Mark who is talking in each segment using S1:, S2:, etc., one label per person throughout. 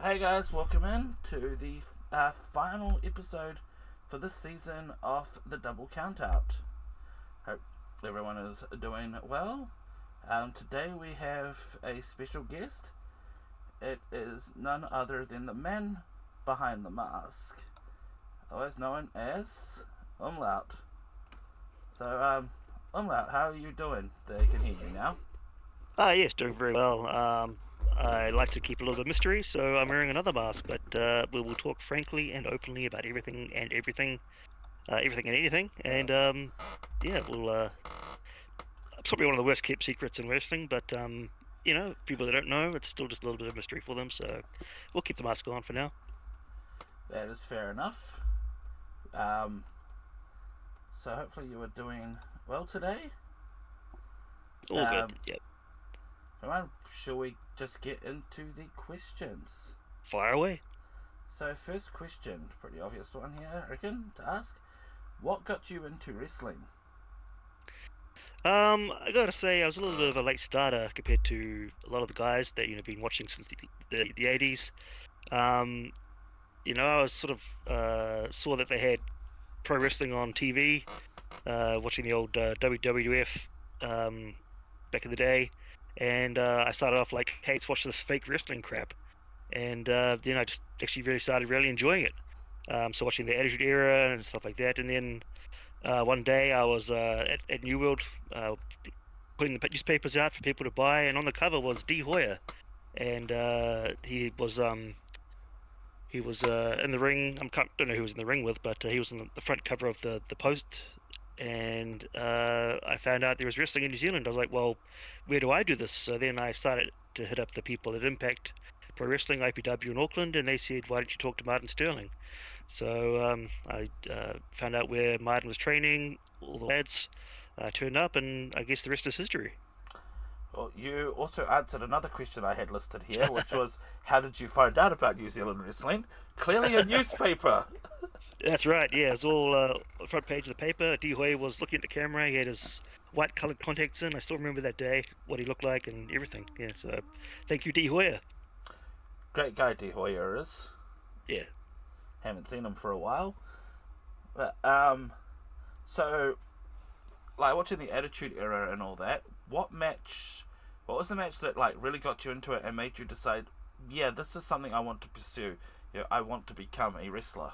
S1: Hey guys, welcome in to the final episode for this season of the Double Countout. Hope everyone is doing well. Today we have a special guest. It is none other than the man behind the mask, otherwise known as Umlaut. So, Umlaut, how are you doing? They can hear you now.
S2: Yes, doing very well. I like to keep a little bit of mystery, so I'm wearing another mask, but we will talk frankly and openly about everything and everything, everything and anything. And yeah, it's probably one of the worst kept secrets in wrestling, but people that don't know, it's still just a little bit of mystery for them, so we'll keep the mask on for now.
S1: That is fair enough. Um, so hopefully you are doing well today.
S2: All good.
S1: Um,
S2: Yep.
S1: Alright, shall we just get into the questions?
S2: Fire away.
S1: So, first question, pretty obvious one here, I reckon, to ask. What got you into wrestling?
S2: I gotta say, I was a little bit of a late starter compared to a lot of the guys that been watching since the 80s. Um, I was sort of saw that they had pro wrestling on TV, watching the old WWF back in the day, and I started off like, "Hey, let's watch this fake wrestling crap," and then I just actually really started really enjoying it. So watching the Attitude Era and stuff like that, and then one day I was at New World uh, putting the newspapers out for people to buy, and on the cover was D Hoyer, and he was in the ring. Don't know who he was in the ring with, but he was on the front cover of the Post. And I found out there was wrestling in New Zealand. I was like, well, where do I do this? So then I started to hit up the people at Impact Pro Wrestling, IPW in Auckland, and they said, why don't you talk to Martin Sterling? So I found out where Martin was training. All the lads turned up, and I guess the rest is history.
S1: Well, you also answered another question I had listed here, which was, how did you find out about New Zealand wrestling? Clearly a newspaper.
S2: That's right. Yeah, it's all front page of the paper. D Hoy was looking at the camera. He had his white colored contacts in. I still remember that day, what he looked like, and everything. Yeah. So, thank you, D Hoy.
S1: Great guy, De Hoyer is.
S2: Yeah.
S1: Haven't seen him for a while. But, so, like, watching the Attitude Era and all that, what was the match that, like, really got you into it and made you decide, yeah, this is something I want to pursue? I want to become a wrestler.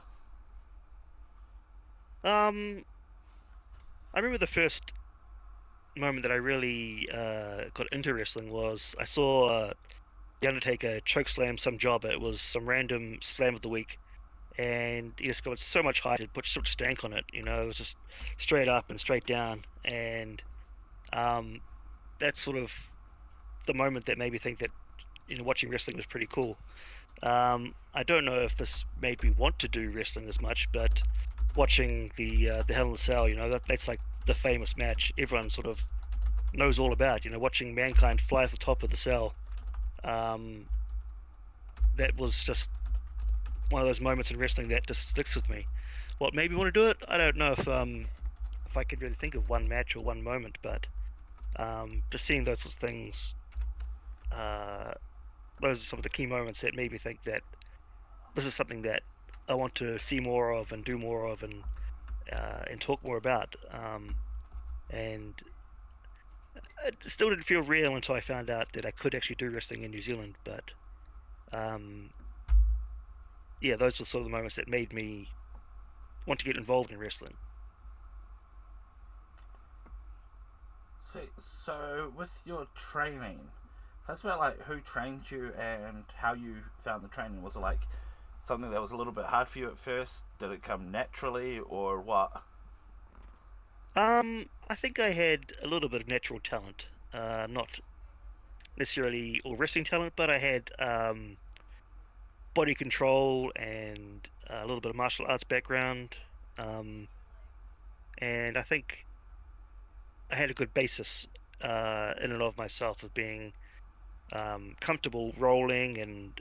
S2: Um, I remember the first moment that I really got into wrestling was I saw the Undertaker chokeslam some jobber. It was some random slam of the week, and he just got so much height and put so much stank on it. It was just straight up and straight down, and um, that's sort of the moment that made me think that watching wrestling was pretty cool. I don't know if this made me want to do wrestling as much, but watching the Hell in a Cell, that's like the famous match everyone sort of knows all about. Watching Mankind fly at the top of the cell, um, that was just one of those moments in wrestling that just sticks with me. What made me want to do it? I don't know if I could really think of one match or one moment, but just seeing those sorts of things, uh, those are some of the key moments that made me think that this is something that I want to see more of and do more of and talk more about. And it still didn't feel real until I found out that I could actually do wrestling in New Zealand. But um, yeah, those were sort of the moments that made me want to get involved in wrestling.
S1: So with your training, that's about like who trained you and how you found the training. Was it like something that was a little bit hard for you at first? Did it come naturally or what?
S2: I think I had a little bit of natural talent, not necessarily all wrestling talent, but I had body control and a little bit of martial arts background. Um, and I think I had a good basis in and of myself of being comfortable rolling and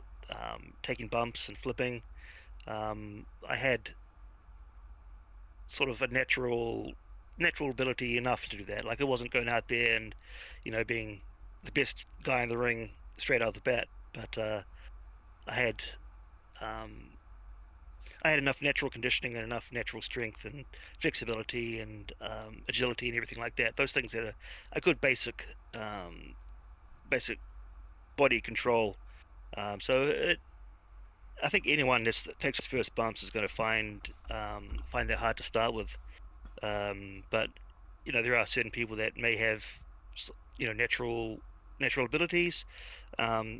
S2: taking bumps and flipping. I had sort of a natural ability enough to do that. Like I wasn't going out there and being the best guy in the ring straight out of the bat, but I had um, I had enough natural conditioning and enough natural strength and flexibility and agility and everything like that. Those things are a good basic body control. I think anyone that takes his first bumps is going to find that hard to start with. But there are certain people that may have natural abilities. Um,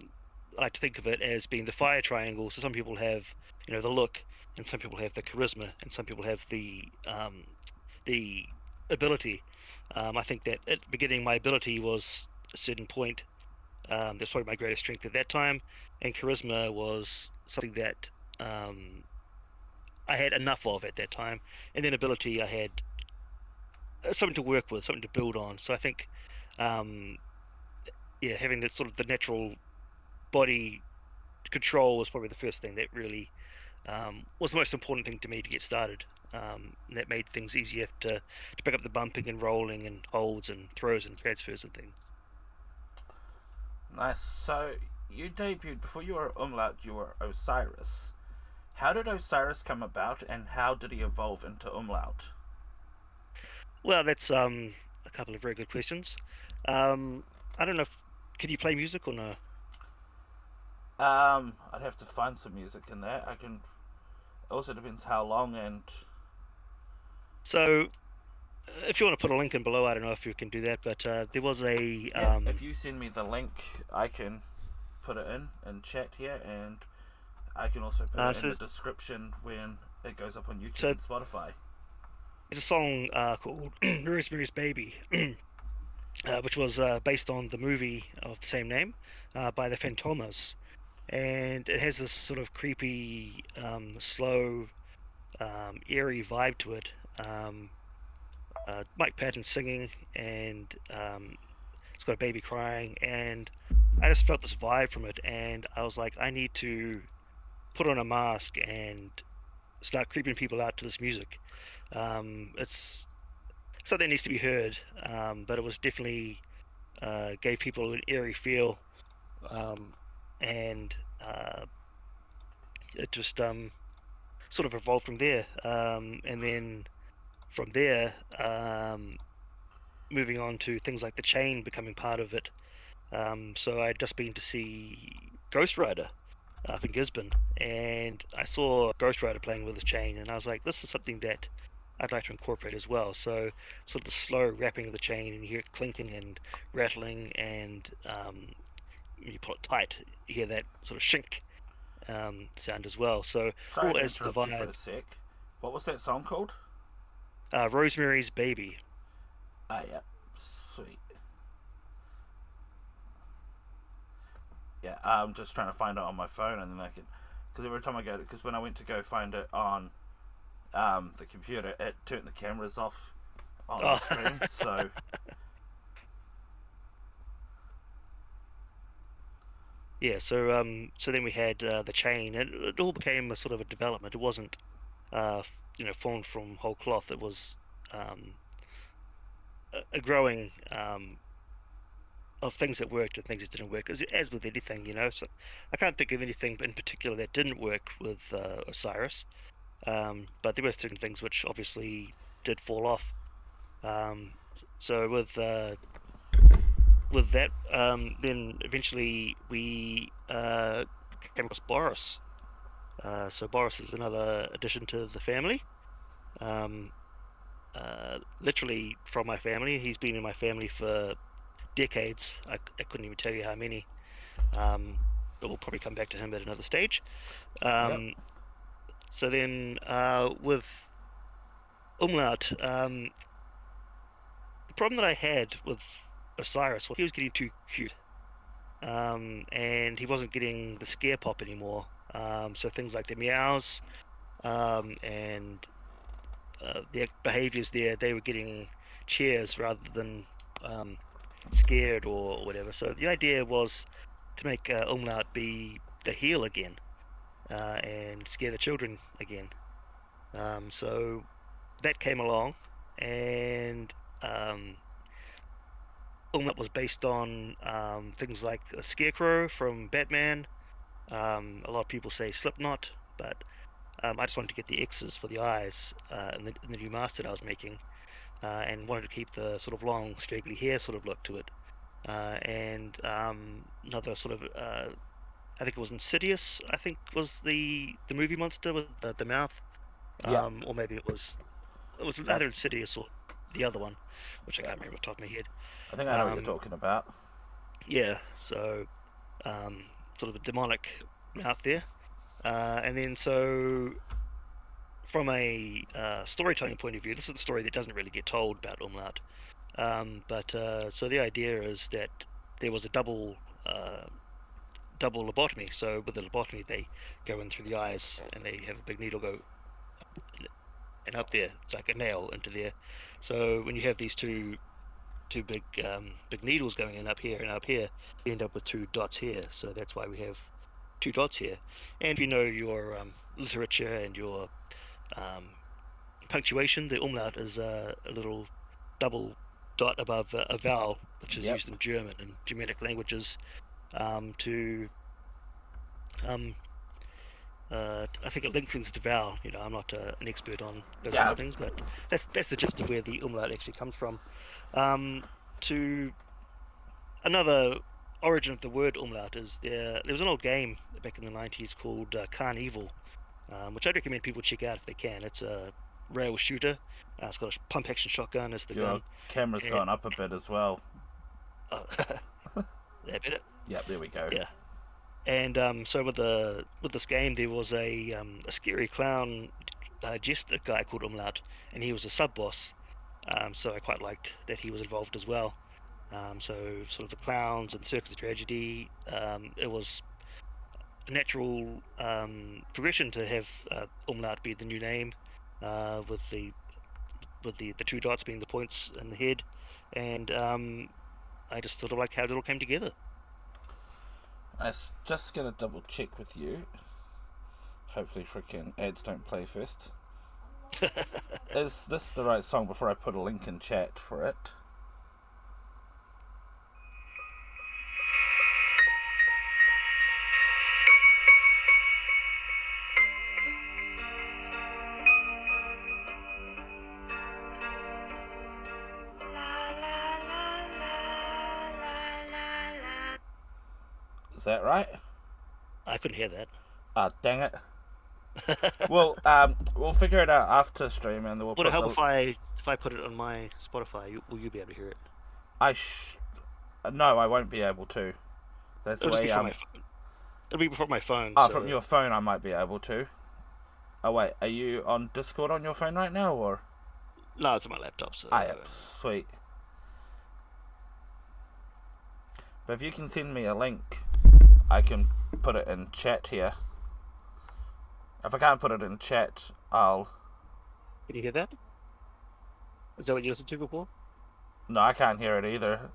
S2: I like to think of it as being the fire triangle. So some people have the look, and some people have the charisma, and some people have the ability. I think that at the beginning my ability was a certain point. That's probably my greatest strength at that time, and charisma was something that I had enough of at that time, and then ability I had something to work with, something to build on. So I think, um, yeah, having the sort of the natural body control was probably the first thing that really was the most important thing to me to get started. That made things easier to pick up the bumping and rolling and holds and throws and transfers and things.
S1: Nice. So you debuted before you were Umlaut. You were Osiris. How did Osiris come about, and how did he evolve into Umlaut?
S2: Well, that's a couple of very good questions. Um, I don't know if can you play music or no?
S1: I'd have to find some music in there. I can. It also depends how long and.
S2: So if you want to put a link in below, I don't know if you can do that, but there was a
S1: Yeah, if you send me the link, I can put it in chat here, and I can also put it in
S2: so
S1: the description when it goes up on YouTube
S2: so
S1: and Spotify.
S2: there's a song called Rosemary's Baby, which was based on the movie of the same name by the Fantomas. And it has this sort of creepy, slow, eerie vibe to it. Mike Patton singing, and it's got a baby crying, and I just felt this vibe from it, and I was like, I need to put on a mask and start creeping people out to this music. It's something that needs to be heard, but it was definitely gave people an eerie feel, um, and it just sort of evolved from there. And then from there, moving on to things like the chain becoming part of it. So I'd just been to see Ghost Rider up in Gisborne, and I saw Ghost Rider playing with his chain, and I was like, this is something that I'd like to incorporate as well. So sort of the slow wrapping of the chain, and you hear it clinking and rattling, and when you pull it tight, you hear that sort of shink sound as well. So
S1: Sorry
S2: all
S1: to
S2: adds to the
S1: interrupt you for
S2: vibe.
S1: a sec. What was that song called?
S2: Rosemary's Baby.
S1: Ah, yeah. Sweet. Yeah, I'm just trying to find it on my phone, and then I can. Because every time I go, because when I went to go find it on the computer, it turned the cameras off on the
S2: Oh,
S1: screen. So
S2: yeah. So then we had the chain, and it all became a sort of a development. It wasn't uh, formed from whole cloth. It was um, a growing of things that worked and things that didn't work, as with anything. So I can't think of anything in particular that didn't work with Osiris, but there were certain things which obviously did fall off. Um, so with that, then eventually we came across Boris. So Boris is another addition to the family. Um, Literally from my family. He's been in my family for decades. I couldn't even tell you how many. But we'll probably come back to him at another stage.
S1: yep.
S2: Um, so then with Umlaut, the problem that I had with Osiris was he was getting too cute. And he wasn't getting the scare pop anymore. So things like the meows and their behaviors there, they were getting cheers rather than um, scared or whatever. So the idea was to make Umlaut be the heel again and scare the children again. So that came along, and um, Umlaut was based on things like a Scarecrow from Batman, A lot of people say Slipknot, but I just wanted to get the X's for the eyes in the new mask that I was making, and wanted to keep the sort of long, straggly hair sort of look to it. And another sort of I think it was Insidious. I think was the movie monster with the mouth,
S1: Yeah,
S2: or maybe it was
S1: I,
S2: either Insidious or the other one, which I
S1: yeah.
S2: can't remember off the top of my head.
S1: I think I know what you're
S2: Um,
S1: talking about.
S2: yeah, so um, sort of a demonic mouth there, and then so from a storytelling point of view, this is the story that doesn't really get told about Umlaut. But so the idea is that there was a double lobotomy. So with the lobotomy, they go in through the eyes and they have a big needle go and up there. It's like a nail into there. So when you have these two big needles going in up here and up here, you end up with two dots here. So that's why we have two dots here. And if you know your literature and your um, punctuation, the umlaut is a little double dot above a vowel, which is
S1: Yep.
S2: used in German and Germanic languages to um, I think it lengthens the vowel. You know, I'm not an expert on those sorts
S1: Yeah.
S2: of things, but that's the gist of where the umlaut actually comes from. Um, to another origin of the word umlaut is there was an old game back in the 90s called Carnival, which I'd recommend people check out if they can. It's a rail shooter. It's got a pump action shotgun as the
S1: Your
S2: gun.
S1: camera's
S2: And
S1: gone up a bit as well.
S2: uh, that bit it.
S1: Yep, there we go.
S2: Yeah. And so with this game, there was a scary clown jester guy called Umlaut, and he was a sub boss. So I quite liked that he was involved as well. So sort of the clowns and Circus of Tragedy. It was a natural progression to have Umlaut be the new name, with the two dots being the points in the head, and I just sort of like how it all came together.
S1: I was just gonna double check with you. Hopefully, freaking ads don't play first. Is this the right song before I put a link in chat for it? Is that right?
S2: I couldn't hear that.
S1: Ah, dang it. Well, we'll figure it out after stream, and then we'll
S2: Would it
S1: put
S2: help
S1: the.
S2: if I put it on my Spotify? Will you be able to hear it?
S1: I No, I won't be able to. That's the
S2: It'll just be
S1: way.
S2: from my it'll be from my phone.
S1: Ah,
S2: So
S1: from your phone, I might be able to. Oh wait, are you on Discord on your phone right now, or?
S2: no, it's on my laptop. So
S1: Ah, yep, sweet. But if you can send me a link, I can put it in chat here. If I can't put it in chat, I'll.
S2: can you hear that? Is that what you listened to before?
S1: No, I can't hear it either.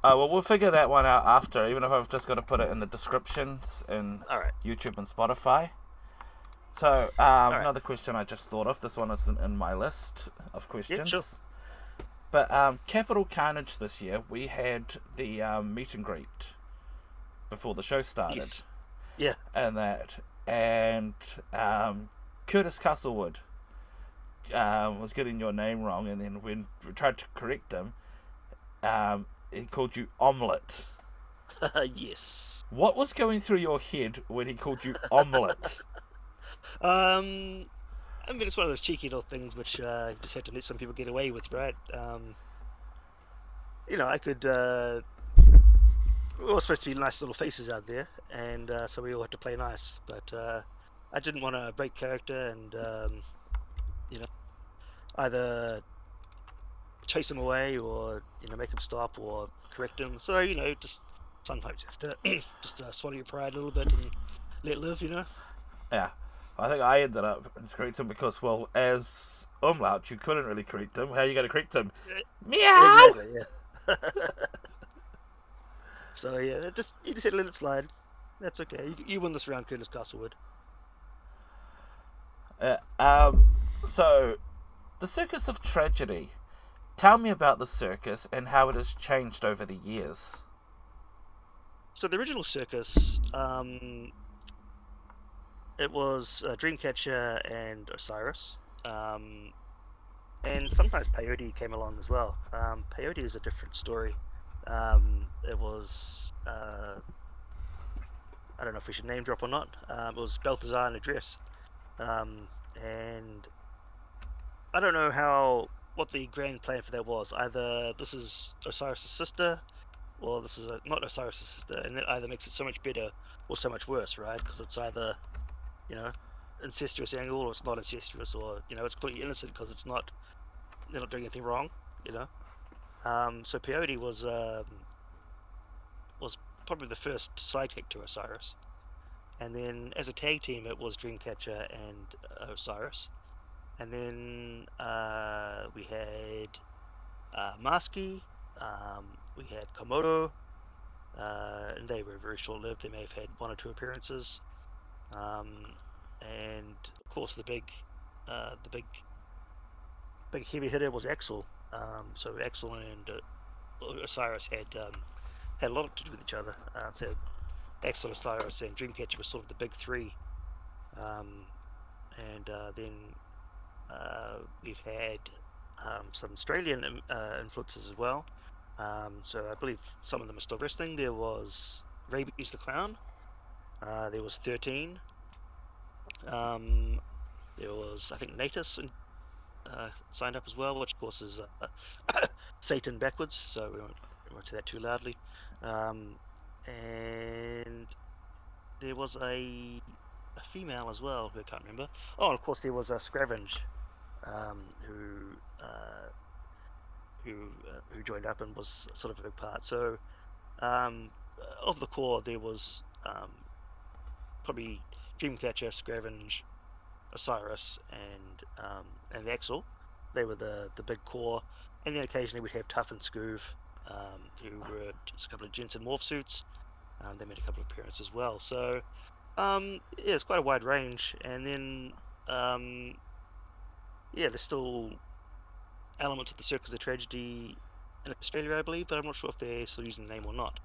S1: Well, we'll figure that one out after, even if I've just got to put it in the descriptions in
S2: All right.
S1: YouTube and Spotify. So,
S2: All right.
S1: another question I just thought of. This one isn't in my list of questions.
S2: Yeah, sure.
S1: But Capital Carnage this year, we had the meet and greet before the show started.
S2: Yes. Yeah.
S1: And Curtis Castlewood was getting your name wrong, and then when we tried to correct him, he called you Omelette.
S2: Yes.
S1: What was going through your head when he called you Omelette?
S2: I mean, it's one of those cheeky little things which you just have to let some people get away with, right? You know, I could. We're all supposed to be nice little faces out there, and so we all had to play nice. But I didn't want to break character and you know, either chase him away or make him stop or correct him. So just sometimes you have to just swallow your pride a little bit and let live.
S1: Yeah. I think I ended up correcting him because, well, as Umlaut, you couldn't really correct him. How are you going to correct him? Meow!
S2: Exactly. Yeah. So yeah, you just had to let it slide. That's okay. You win this round, Curtis Castlewood.
S1: So, the Circus of Tragedy. Tell me about the circus and how it has changed over the years.
S2: So the original circus, it was Dreamcatcher and Osiris, and sometimes Peyote came along as well. Peyote is a different story. It was I don't know if we should name drop or not. It was Balthazar in a dress, and I don't know what the grand plan for that was. Either this is Osiris' sister, or this is not Osiris' sister, and that either makes it so much better or so much worse, right? Because it's either, you know, incestuous angle, or it's not incestuous, or it's completely innocent because they're not doing anything wrong, you know. So Peyote was probably the first sidekick to Osiris, and then as a tag team, it was Dreamcatcher and Osiris, and then we had Maski, we had Komodo, and they were very short-lived. They may have had one or two appearances, and of course the big heavy hitter was Axel. So Axel and Osiris had a lot to do with each other. So Axel, Osiris, and Dreamcatcher were sort of the big three, um, and then we've had some Australian influences as well. So I believe some of them are still wrestling. There was Rabies the Clown. There was 13. Um, there was, I think, Natus signed up as well, which of course is Satan backwards, so we won't say that too loudly. And there was a female as well, who I can't remember. Oh, and of course there was a Scravenge, who who joined up and was sort of a big part. So of the core, there was probably Dreamcatcher, Scravenge, Osiris, and Axel. They were the big core, and then occasionally we'd have Tough and Scoov, who were just a couple of gents in morph suits. They made a couple of appearances as well. So yeah, it's quite a wide range. And then yeah, there's still elements of the Circus of Tragedy in Australia, I believe, but I'm not sure if they're still using the name or not.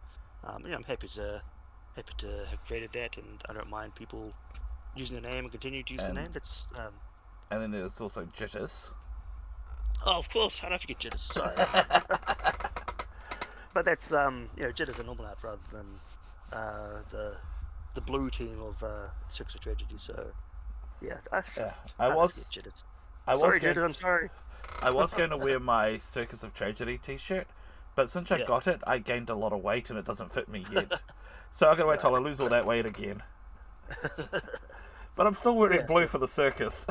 S2: Yeah, I'm happy to have created that, and I don't mind people using the name and continue to use the
S1: And
S2: name. That's
S1: and then there's also Jitters.
S2: oh, of course. How do I forget Jitters? Sorry, but that's Jitters and Umlaut rather than the blue team of Circus of Tragedy. So yeah,
S1: Yeah,
S2: how do I forget Jitters?
S1: I was
S2: Sorry,
S1: going,
S2: Jitters. I'm sorry.
S1: I was going to wear my Circus of Tragedy T-shirt, but since I
S2: Yeah.
S1: got it, I gained a lot of weight and it doesn't fit me yet. So I'm gonna wait till I lose all that weight again. But I'm still wearing blue for the circus.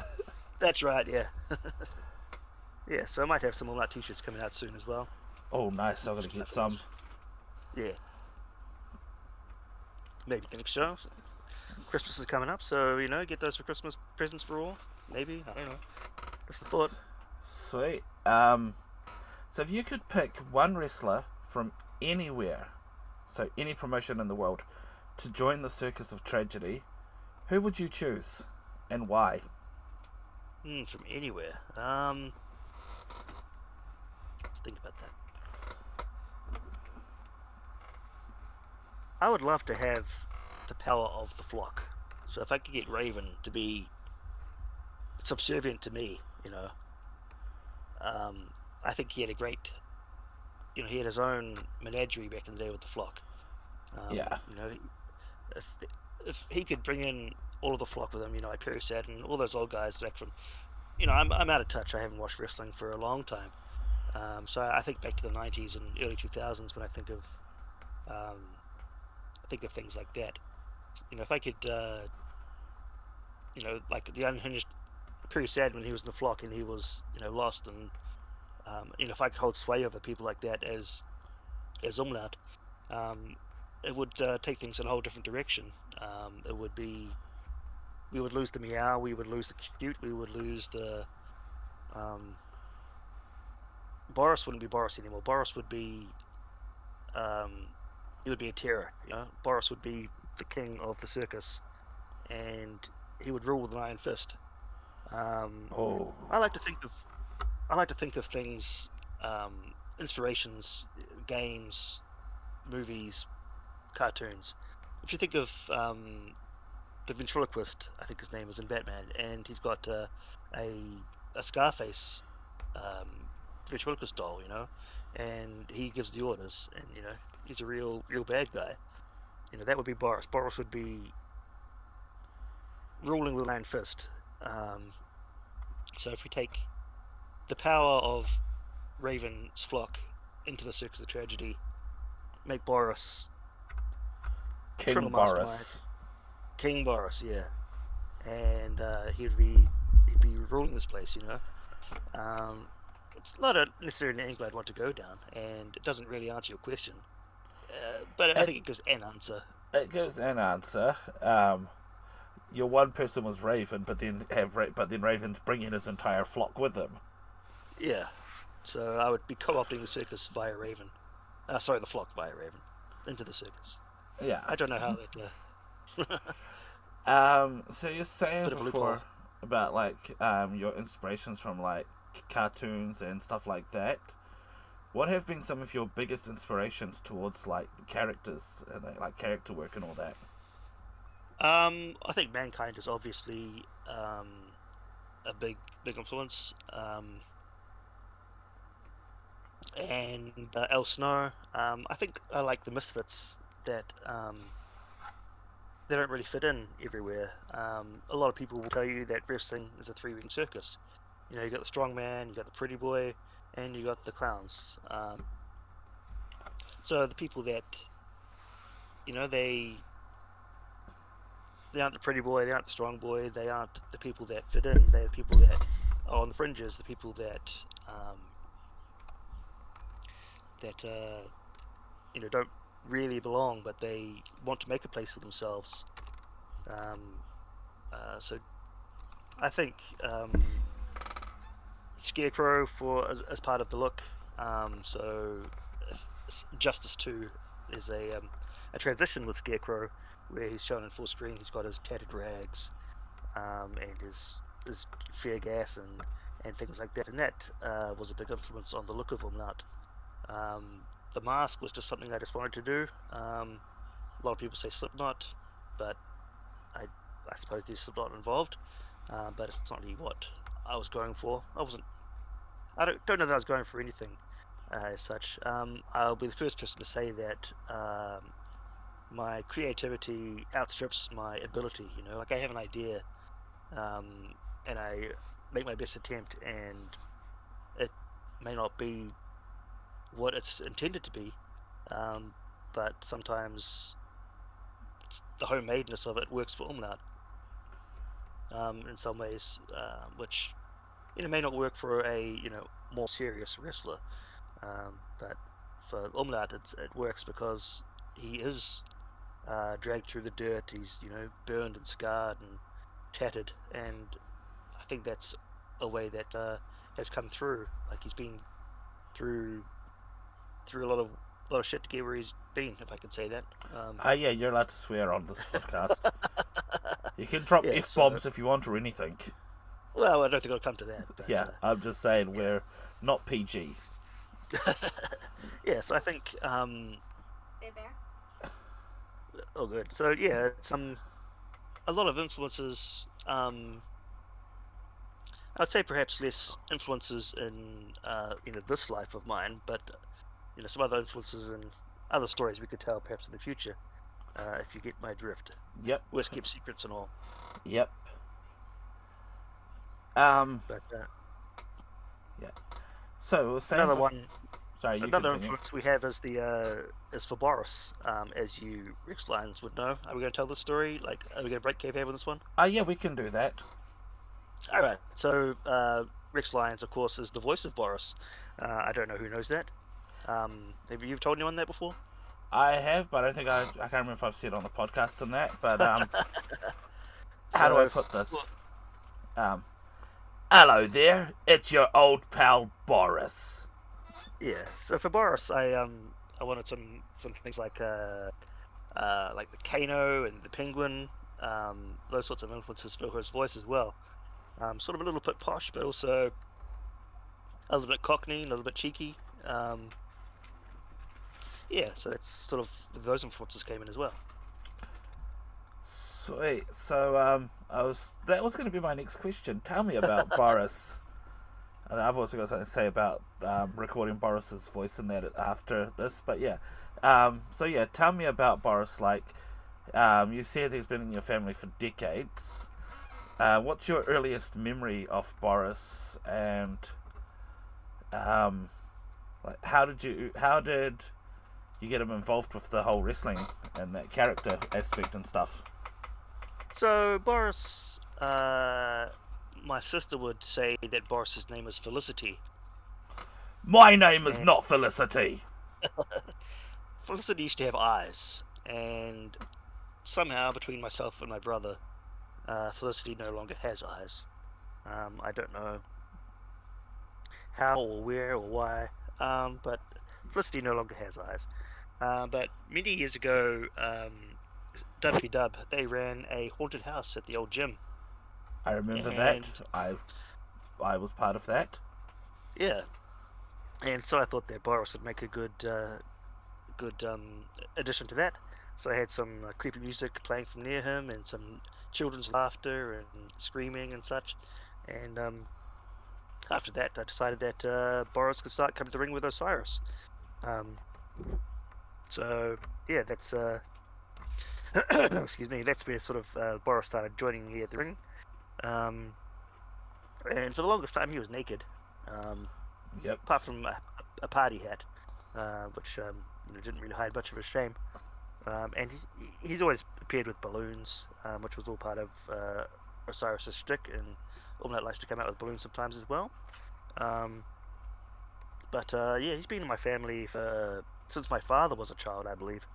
S2: That's right. Yeah. Yeah. So I might have some Umlaut t-shirts coming out soon as well.
S1: Oh, nice! I'm gonna get some.
S2: Yeah. Maybe next show. Christmas is coming up, so get those for Christmas presents for all. Maybe, I don't know. That's the thought.
S1: Sweet. So if you could pick one wrestler from anywhere, so any promotion in the world, to join the Circus of Tragedy, who would you choose, and why?
S2: From anywhere. Let's think about that. I would love to have the power of the flock. So if I could get Raven to be subservient to me, I think he had a great, he had his own menagerie back in the day with the flock.
S1: Yeah.
S2: If if he could bring in all of the flock with him, like Perry said, and all those old guys back from, I'm out of touch. I haven't watched wrestling for a long time. So I think back to the '90s and early 2000s when I think of things like that. If I could, like the unhinged Perry said when he was in the flock and he was, lost, and if I could hold sway over people like that as Umlaut, it would take things in a whole different direction. It would be, we would lose the meow, we would lose the cute, we would lose the Boris wouldn't be Boris anymore. Boris would be he would be a terror. Boris would be the king of the circus, and he would rule with an iron fist.
S1: Oh.
S2: I like to think of things, inspirations, games, movies, cartoons. If you think of the ventriloquist, I think his name is in Batman, and he's got a Scarface ventriloquist doll, and he gives the orders, and he's a real bad guy. That would be Boris. Boris would be ruling with an iron fist. So if we take the power of Raven's flock into the Circus of Tragedy, make Boris
S1: King
S2: criminal mastermind,
S1: Boris.
S2: King Boris, yeah, and he'd be ruling this place, It's not necessarily an angle I'd want to go down, and it doesn't really answer your question, but I think it gives an answer.
S1: It gives an answer. Your one person was Raven, but then Raven's bringing his entire flock with him.
S2: Yeah, so I would be co-opting the circus via Raven. Sorry, the flock via Raven into the circus.
S1: Yeah.
S2: I don't know how
S1: that. So you're saying
S2: Bit of a
S1: before
S2: loophole.
S1: about like your inspirations from like cartoons and stuff like that. What have been some of your biggest inspirations towards like the characters and like character work and all that?
S2: I think Mankind is obviously a big influence. And El Snow. I think I like the Misfits that they don't really fit in everywhere. A lot of people will tell you that wrestling is a three-ring circus. You got the strong man, you got the pretty boy, and you got the clowns. So the people that, they aren't the pretty boy, they aren't the strong boy, they aren't the people that fit in. They're the people that are on the fringes, the people that don't really belong, but they want to make a place for themselves. So I think Scarecrow as part of the look. So Justice 2 is a transition with Scarecrow where he's shown in full screen. He's got his tattered rags and his fear gas and things like that. And that was a big influence on the look of Umlaut. The mask was just something I just wanted to do. A lot of people say Slipknot, but I suppose there's Slipknot involved, but it's not really what I was going for. I don't know that I was going for anything as such. I'll be the first person to say that my creativity outstrips my ability. Like I have an idea, and I make my best attempt, and it may not be what it's intended to be, but sometimes the homemadeness of it works for Umlaut in some ways, which may not work for a more serious wrestler, but for Umlaut it works because he is dragged through the dirt. He's burned and scarred and tattered, and I think that's a way that has come through. Like he's been through a lot of shit to get where he's been, if I can say that.
S1: Yeah, you're allowed to swear on this podcast. You can drop F-bombs if you want or anything.
S2: Well, I don't think it'll come to that. But,
S1: yeah, I'm just saying we're not PG.
S2: Yeah, so I think...
S3: Hey, Bear?
S2: Oh, good. So, yeah, it's a lot of influences. I'd say perhaps less influences in this life of mine, but some other influences in other stories we could tell perhaps in the future, if you get my drift.
S1: Yep.
S2: Worst kept secrets and all.
S1: Yep.
S2: But
S1: yeah. So
S2: another one.
S1: Sorry, you
S2: another
S1: continue.
S2: influence we have is is for Boris. As you Rex Lions would know. Are we going to tell the story? Like, are we going to break kayfabe on this one?
S1: Yeah, we can do that.
S2: All right. So Rex Lyons, of course, is the voice of Boris. I don't know who knows that. Have you told anyone that before?
S1: I have, but I think I can't remember if I've said on the podcast on that. But how do I put this? Hello there, it's your old pal Boris.
S2: Yeah. So for Boris, I wanted some things like the Kano and the Penguin, those sorts of influences for his voice as well. Sort of a little bit posh, but also a little bit cockney, a little bit cheeky. yeah, so that's sort of those influences came in as well.
S1: Sweet. So that was going to be my next question. Tell me about Boris. And I've also got something to say about recording Boris's voice in that after this. But yeah, tell me about Boris. Like, you said he's been in your family for decades. What's your earliest memory of Boris, and like how did you get him involved with the whole wrestling and that character aspect and stuff?
S2: So Boris, my sister would say that Boris's name is Felicity.
S1: My name is not Felicity.
S2: Felicity used to have eyes, and somehow between myself and my brother, Felicity no longer has eyes. I don't know how or where or why, but Felicity no longer has eyes. But many years ago, Dubby Dub, they ran a haunted house at the old gym.
S1: I remember that. I was part of that.
S2: Yeah, and so I thought that Boris would make a good addition to that. So I had some creepy music playing from near him, and some children's laughter and screaming and such. And after that, I decided that Boris could start coming to the ring with Osiris. So yeah, that's excuse me. That's where sort of Boris started joining me at the ring. And for the longest time, he was naked.
S1: Yep.
S2: Apart from a party hat, which didn't really hide much of his shame. And he's always appeared with balloons, which was all part of Osiris' shtick, and Umlaut likes to come out with balloons sometimes as well. But yeah, he's been in my family since my father was a child, I believe.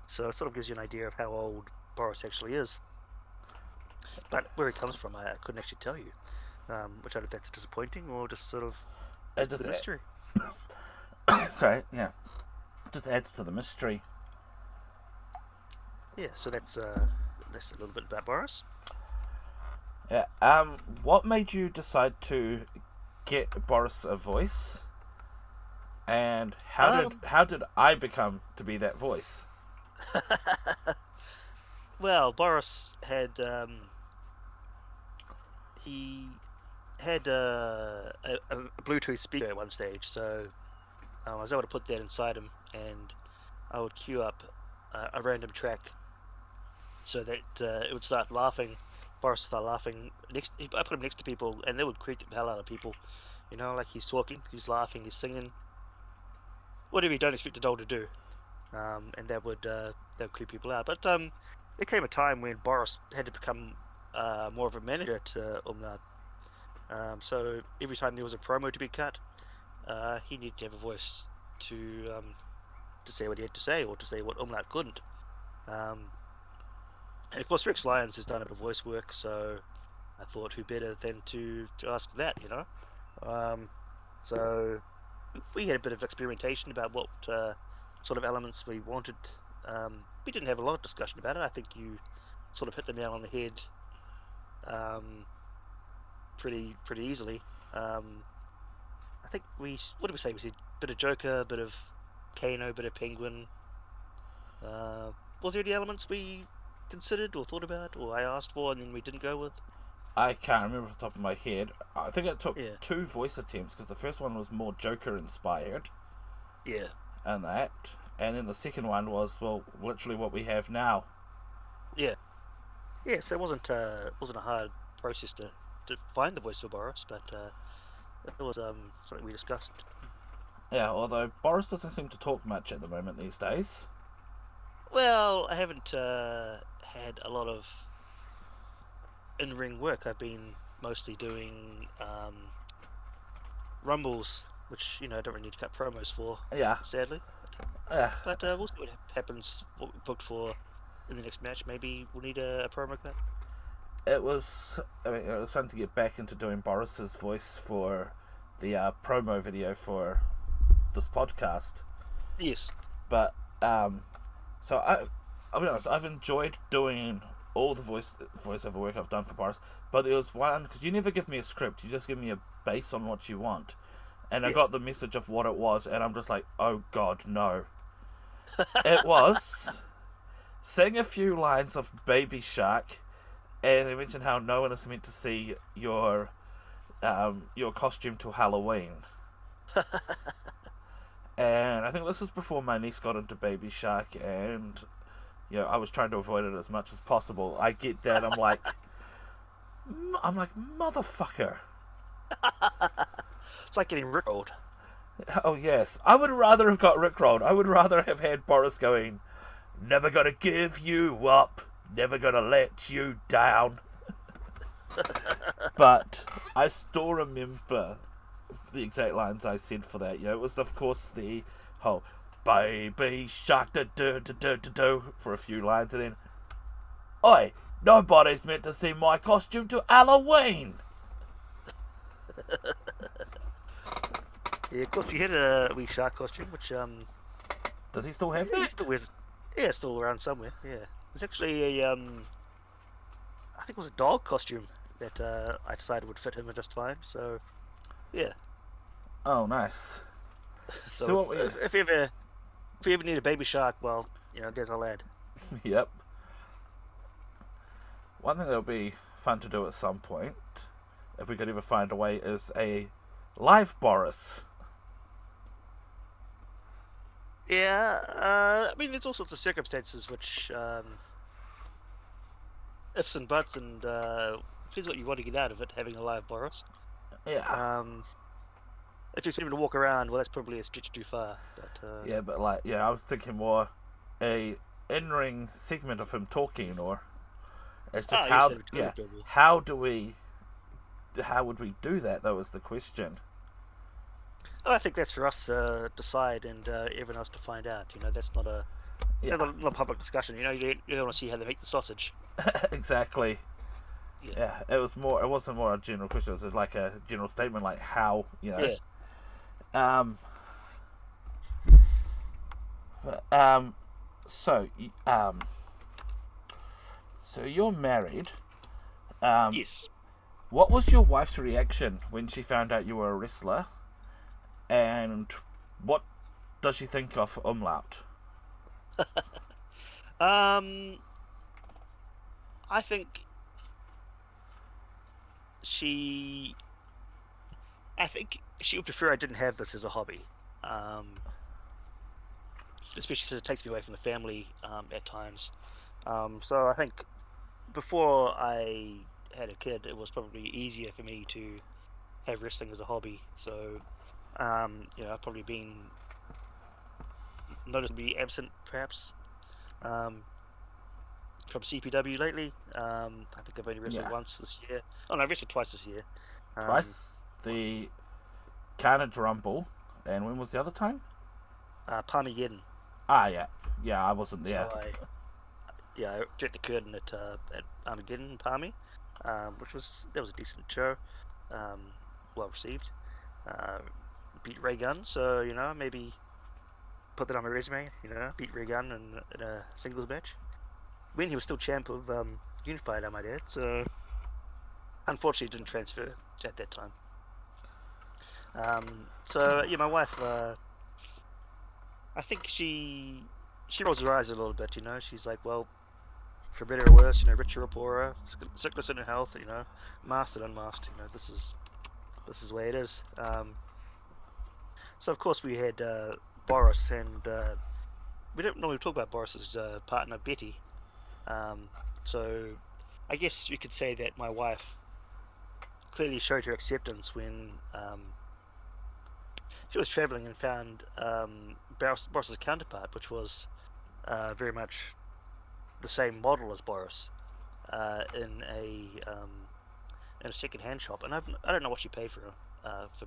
S2: So it sort of gives you an idea of how old Boris actually is. But where he comes from, I couldn't actually tell you. Which I don't know if that's disappointing or just sort of
S1: It just
S2: the mystery.
S1: Sorry, yeah. Just adds to the mystery.
S2: Yeah, so that's a little bit about Boris.
S1: Yeah. What made you decide to get Boris a voice? And how did I become to be that voice?
S2: Well, Boris had he had a Bluetooth speaker at one stage, so I was able to put that inside him, and I would queue up a random track so that it would start laughing. Boris would start laughing. I put him next to people, and they would creep the hell out of people. You know, like he's talking, he's laughing, he's singing, whatever you don't expect a doll to do, and that would creep people out. But there came a time when Boris had to become more of a manager to Umlaut. So every time there was a promo to be cut, he needed to have a voice to say what he had to say, or to say what Umlaut couldn't. And of course, Rex Lyons has done a bit of voice work, so I thought who better than to ask that, you know? So we had a bit of experimentation about what sort of elements we wanted. We didn't have a lot of discussion about it. I think you sort of hit the nail on the head pretty easily. I think what did we say? We said a bit of Joker, a bit of Kano, a bit of Penguin. Was there any elements we considered or thought about, or I asked for and then we didn't go with?
S1: I can't remember off the top of my head. I think it took 2 voice attempts, because the first one was more Joker inspired.
S2: Yeah.
S1: And that. And then the second one was, well, literally what we have now.
S2: Yeah. Yeah, so it wasn't a hard process to find the voice for Boris, but it was something we discussed.
S1: Yeah, although Boris doesn't seem to talk much at the moment these days.
S2: Well, I haven't had a lot of in-ring work. I've been mostly doing rumbles, which I don't really need to cut promos for.
S1: Yeah.
S2: Sadly.
S1: Yeah.
S2: But we'll see what happens. What we booked for in the next match. Maybe we'll need a promo cut.
S1: It was fun to get back into doing Boris's voice for the promo video for this podcast.
S2: Yes.
S1: But so I'll be honest, I've enjoyed doing all the voiceover work I've done for Boris, but there was one, because you never give me a script, you just give me a base on what you want, and I got the message of what it was, and I'm just like, oh god, no. It was sing a few lines of Baby Shark, and they mentioned how no one is meant to see your costume till Halloween. And I think this is before my niece got into Baby Shark, and I was trying to avoid it as much as possible. I get that. I'm like, motherfucker.
S2: It's like getting rickrolled.
S1: Oh yes, I would rather have got rickrolled. I would rather have had Boris going, "Never gonna give you up, never gonna let you down." But I still remember the exact lines I said for that. It was of course the whole "Baby Shark do do do do do" for a few lines, and then, "Oi, nobody's meant to see my costume till Halloween."
S2: Yeah, of course he had a wee shark costume, which
S1: Does he still have
S2: he
S1: that?
S2: still wears. Yeah, still around somewhere. Yeah, it's actually a I think it was a dog costume that I decided would fit him just fine. So, yeah.
S1: Oh, nice.
S2: So
S1: what?
S2: if you ever need a baby shark, well, there's a lad.
S1: Yep. One thing that would be fun to do at some point, if we could ever find a way, is a live Boris.
S2: Yeah, I mean, there's all sorts of circumstances which, ifs and buts, and depends what you want to get out of it, having a live Boris.
S1: Yeah.
S2: If you expect him to walk around, well, that's probably a stretch too far. But
S1: Yeah, but I was thinking more a in-ring segment of him talking, or it's just how would we do that? That was the question.
S2: I think that's for us to decide and everyone else to find out. That's not a not a public discussion. You don't want to see how they make the sausage.
S1: Exactly. Yeah, it wasn't more a general question. It was like a general statement, like how.
S2: Yeah.
S1: So you're married.
S2: Yes.
S1: What was your wife's reaction when she found out you were a wrestler? And what does she think of Umlaut?
S2: I think she would prefer I didn't have this as a hobby. Especially since it takes me away from the family at times. So I think before I had a kid, it was probably easier for me to have wrestling as a hobby. So, I've probably been noticeably absent, perhaps, from CPW lately. I think I've only wrestled once this year. Oh no, I wrestled twice this year.
S1: Twice? The Carnage Rumble, and when was the other time?
S2: Parmageddon.
S1: Ah, yeah. Yeah, I wasn't there.
S2: So I jerked the curtain at Armageddon in Palmy, which was a decent show, well received. Beat Ray Gunn, so maybe put that on my resume. Beat Ray Gunn in a singles match when he was still champ of Unified, I might add. So unfortunately, didn't transfer at that time. My wife, I think she rolls her eyes a little bit. She's like, well, for better or worse, richer or poorer, sickness and health, masked and unmasked, this is the way it is. So of course we had Boris, and we don't normally talk about Boris's partner Betty. So I guess you could say that my wife clearly showed her acceptance when she was traveling and found Boris's counterpart, which was very much the same model as Boris, in a second-hand shop, and I don't know what she paid for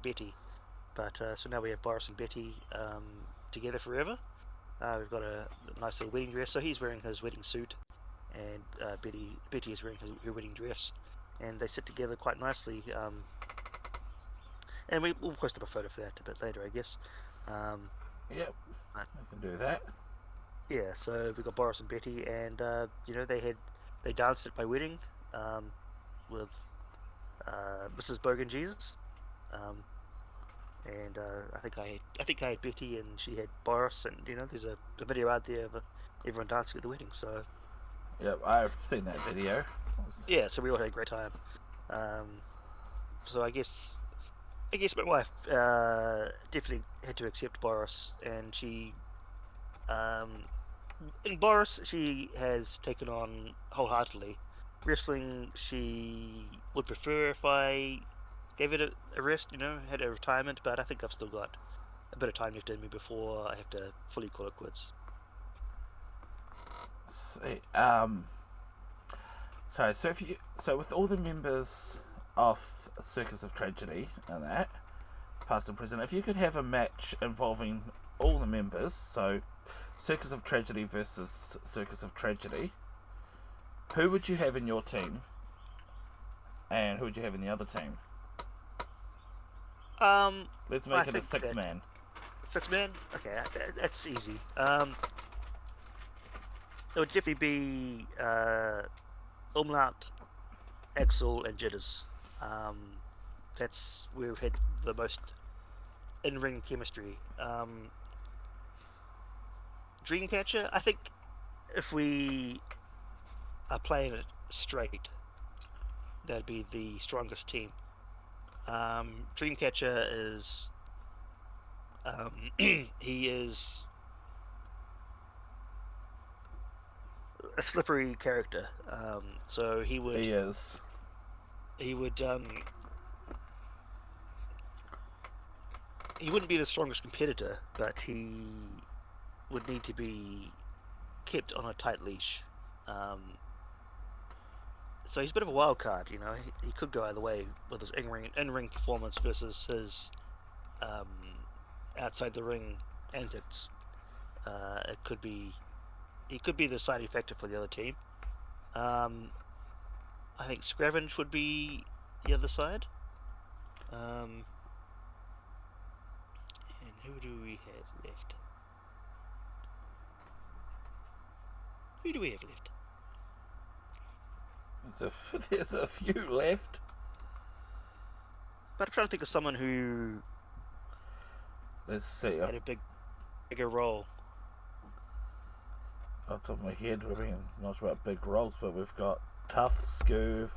S2: Betty, but so now we have Boris and Betty together forever. We've got a nice little wedding dress. So he's wearing his wedding suit, and Betty is wearing her wedding dress, and they sit together quite nicely. And we'll post up a photo for that a bit later, I guess.
S1: Yep, I can do that.
S2: Yeah, so we got Boris and Betty, and they danced at my wedding with Mrs. Bogan Jesus, and I think I had Betty, and she had Boris, and there's a video out there of everyone dancing at the wedding. So
S1: Yep, I've seen that video.
S2: yeah, so we all had a great time. So I guess my wife definitely had to accept Boris, and she in Boris she has taken on wholeheartedly. Wrestling, she would prefer if I gave it a rest, had a retirement, but I think I've still got a bit of time left in me before I have to fully call it quits.
S1: Sweet. So with all the members of Circus of Tragedy and that, past and present, if you could have a match involving all the members, so Circus of Tragedy versus Circus of Tragedy, who would you have in your team, and who would you have in the other team? Let's make it a 6-man.
S2: 6-man? Okay, that's easy. It would definitely be Umlaut, Axel, and Jitters. That's where we've had the most in-ring chemistry. Dreamcatcher, I think if we are playing it straight, that'd be the strongest team. Dreamcatcher is he is a slippery character. So he would.
S1: He is.
S2: He would. He wouldn't be the strongest competitor, but he would need to be kept on a tight leash. So he's a bit of a wild card, He could go either way with his in-ring performance versus his outside the ring antics. He could be the side effector for the other team. I think Scravenge would be the other side. And who do we have left?
S1: There's a few left.
S2: But I'm trying to think of someone who
S1: Let's see.
S2: had a bigger role.
S1: Off the top of my head, we're being not about big roles, but we've got Tough, Scoove,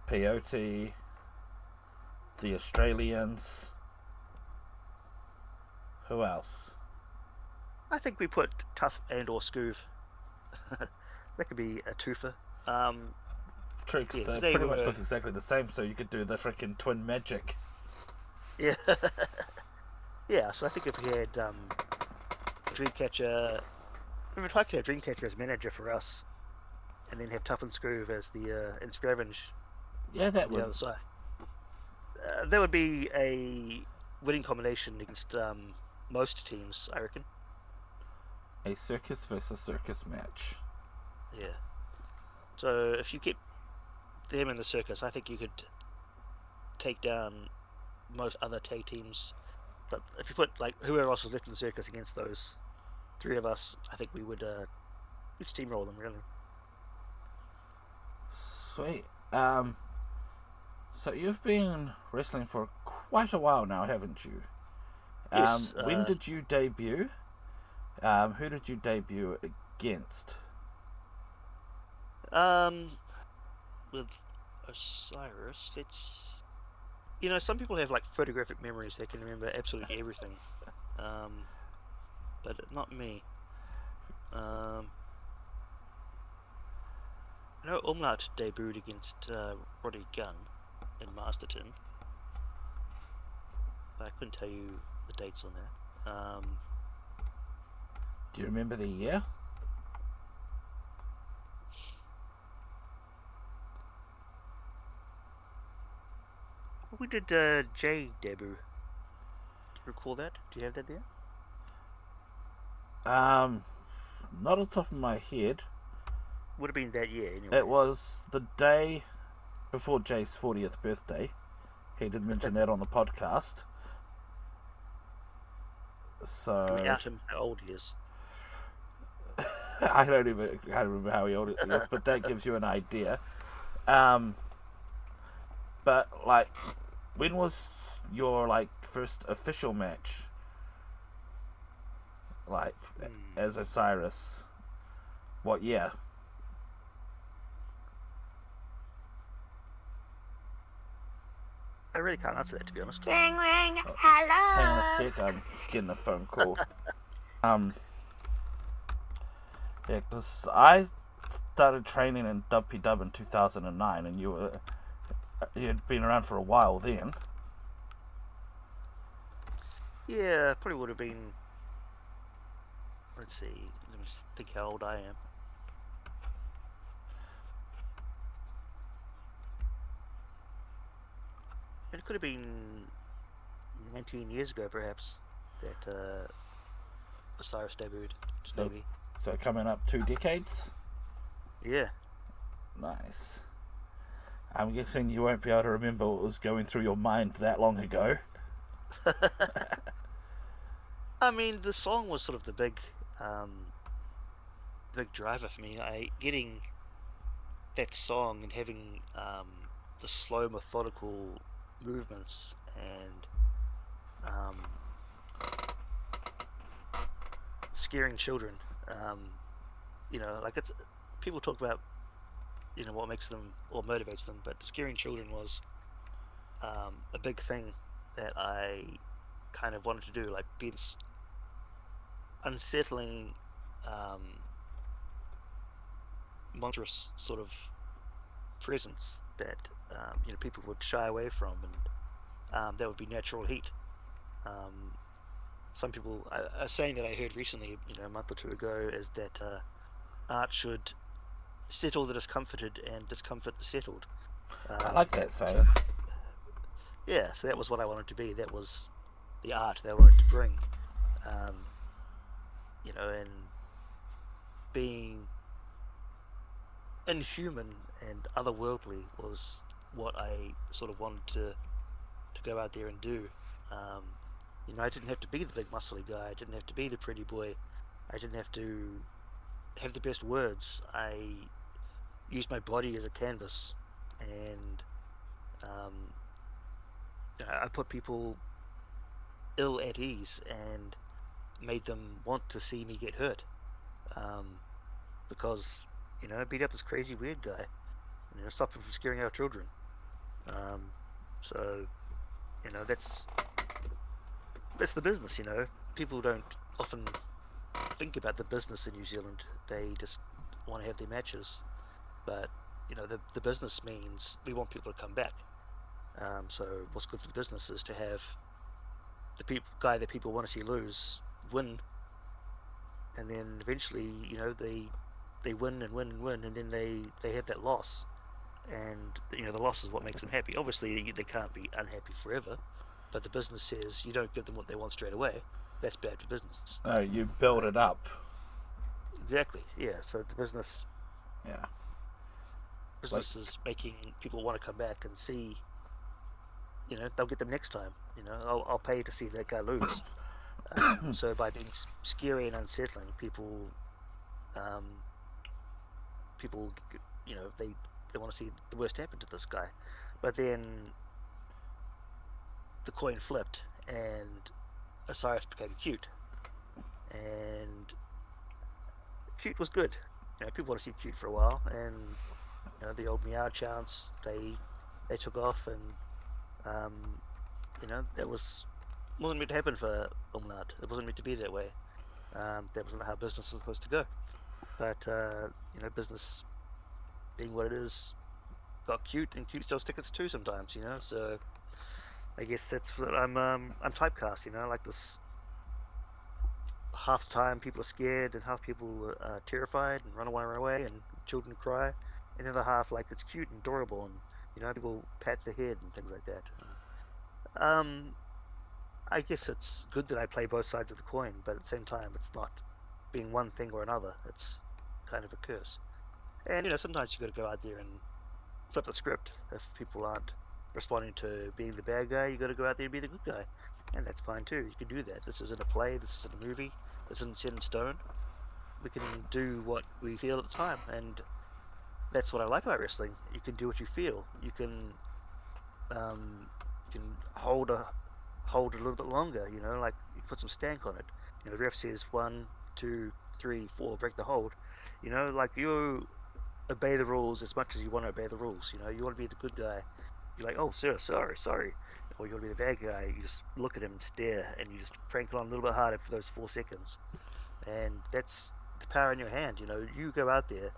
S1: Peyote, the Australians. Who else?
S2: I think we put Tough and or Scoove. That could be a twofer.
S1: Tricks,
S2: yeah,
S1: they pretty much look exactly the same, so you could do the freaking twin magic.
S2: Yeah. Yeah, so I think if we had Dreamcatcher, we would like to have Dreamcatcher as manager for us, and then have Tough and Scoove as the and Scravenge
S1: Yeah, that
S2: on the
S1: would.
S2: other side. That would be a winning combination against most teams, I reckon.
S1: A circus versus circus match.
S2: Yeah. So if you keep them in the circus, I think you could take down most other tag teams. But if you put whoever else is left in the circus against those three of us, I think we would we'd steamroll them really.
S1: Sweet. So you've been wrestling for quite a while now, haven't you?
S2: Yes.
S1: When did you debut? Who did you debut against?
S2: With Osiris, let's. Some people have photographic memories; they can remember absolutely everything. But not me. I know Umlaut debuted against Roddy Gunn in Masterton, but I couldn't tell you the dates on that.
S1: Do you remember the year?
S2: We did J debut. Do you recall that? Do you have that there?
S1: Not on top of my head.
S2: Would have been that year anyway.
S1: It was the day before Jay's 40th birthday. He did mention that on the podcast. So
S2: Can we out him how old he is?
S1: I can't remember how old he is, but that gives you an idea. But when was your first official match? As Osiris? What year?
S2: I really can't answer that, to be honest.
S3: Ring, ring, hello.
S1: Hang on a sec, I'm getting a phone call. Yeah, because I started training in WPW in 2009, and you'd been around for a while then.
S2: Yeah, probably would have been. Let's see. Let me just think how old I am. It could have been 19 years ago, perhaps, that Osiris debuted. Maybe.
S1: So coming up 2 decades?
S2: Yeah.
S1: Nice. I'm guessing you won't be able to remember what was going through your mind that long ago.
S2: I mean, the song was sort of the big driver for me. Getting that song and having the slow, methodical movements and scaring children. It's people talk about what makes them or motivates them, but scaring children was a big thing that I kind of wanted to do, like be this unsettling, monstrous sort of presence that people would shy away from, and that would be natural heat. Some people, a saying that I heard recently, a month or two ago, is that art should settle the discomforted and discomfort the settled.
S1: I like that saying.
S2: So that was what I wanted to be. That was the art that I wanted to bring. And being inhuman and otherworldly was what I sort of wanted to go out there and do. I didn't have to be the big muscly guy. I didn't have to be the pretty boy. I didn't have to have the best words. I used my body as a canvas, and I put people ill at ease and made them want to see me get hurt, because I beat up this crazy weird guy, stop him from scaring our children. So that's the business. People don't often think about the business in New Zealand. They just want to have their matches, but the business means we want people to come back. So what's good for the business is to have the guy that people want to see lose win, and then eventually they win and win and win, and then they have that loss, and the loss is what makes them happy. Obviously they can't be unhappy forever, but the business says you don't give them what they want straight away. That's bad for business.
S1: No, you build it up.
S2: Exactly. Yeah. So the business.
S1: Yeah.
S2: Business is making people want to come back and see. They'll get them next time. I'll pay to see that guy lose. So by being scary and unsettling, people, they want to see the worst happen to this guy. But then the coin flipped, and Osiris became cute, and cute was good. People want to see cute for a while, and the old meow chants they took off, and that wasn't meant to happen for Umlaut. It wasn't meant to be that way. That wasn't how business was supposed to go. But business being what it is, got cute, and cute sells tickets too sometimes. So I guess that's what I'm typecast. Like this. Half the time people are scared, and half people are terrified and run away, and children cry, and the other half like it's cute and adorable, and people pat their head and things like that. I guess it's good that I play both sides of the coin, but at the same time, it's not being one thing or another. It's kind of a curse. And sometimes you got to go out there and flip the script. If people aren't responding to being the bad guy, you got to go out there and be the good guy, and that's fine too. You can do that. This isn't a play. This isn't a movie. This isn't set in stone. We can do what we feel at the time, and that's what I like about wrestling. You can do what you feel. You can can hold a little bit longer. You know, like you put some stank on it. You know, the ref says 1, 2, 3, 4, break the hold. You know, like you obey the rules as much as you want to obey the rules. You know, you want to be the good guy. You're like, oh, sir, sorry. Or you want to be the bad guy. You just look at him and stare, and you just crank it on a little bit harder for those 4 seconds. And that's the power in your hand. You know, you go out there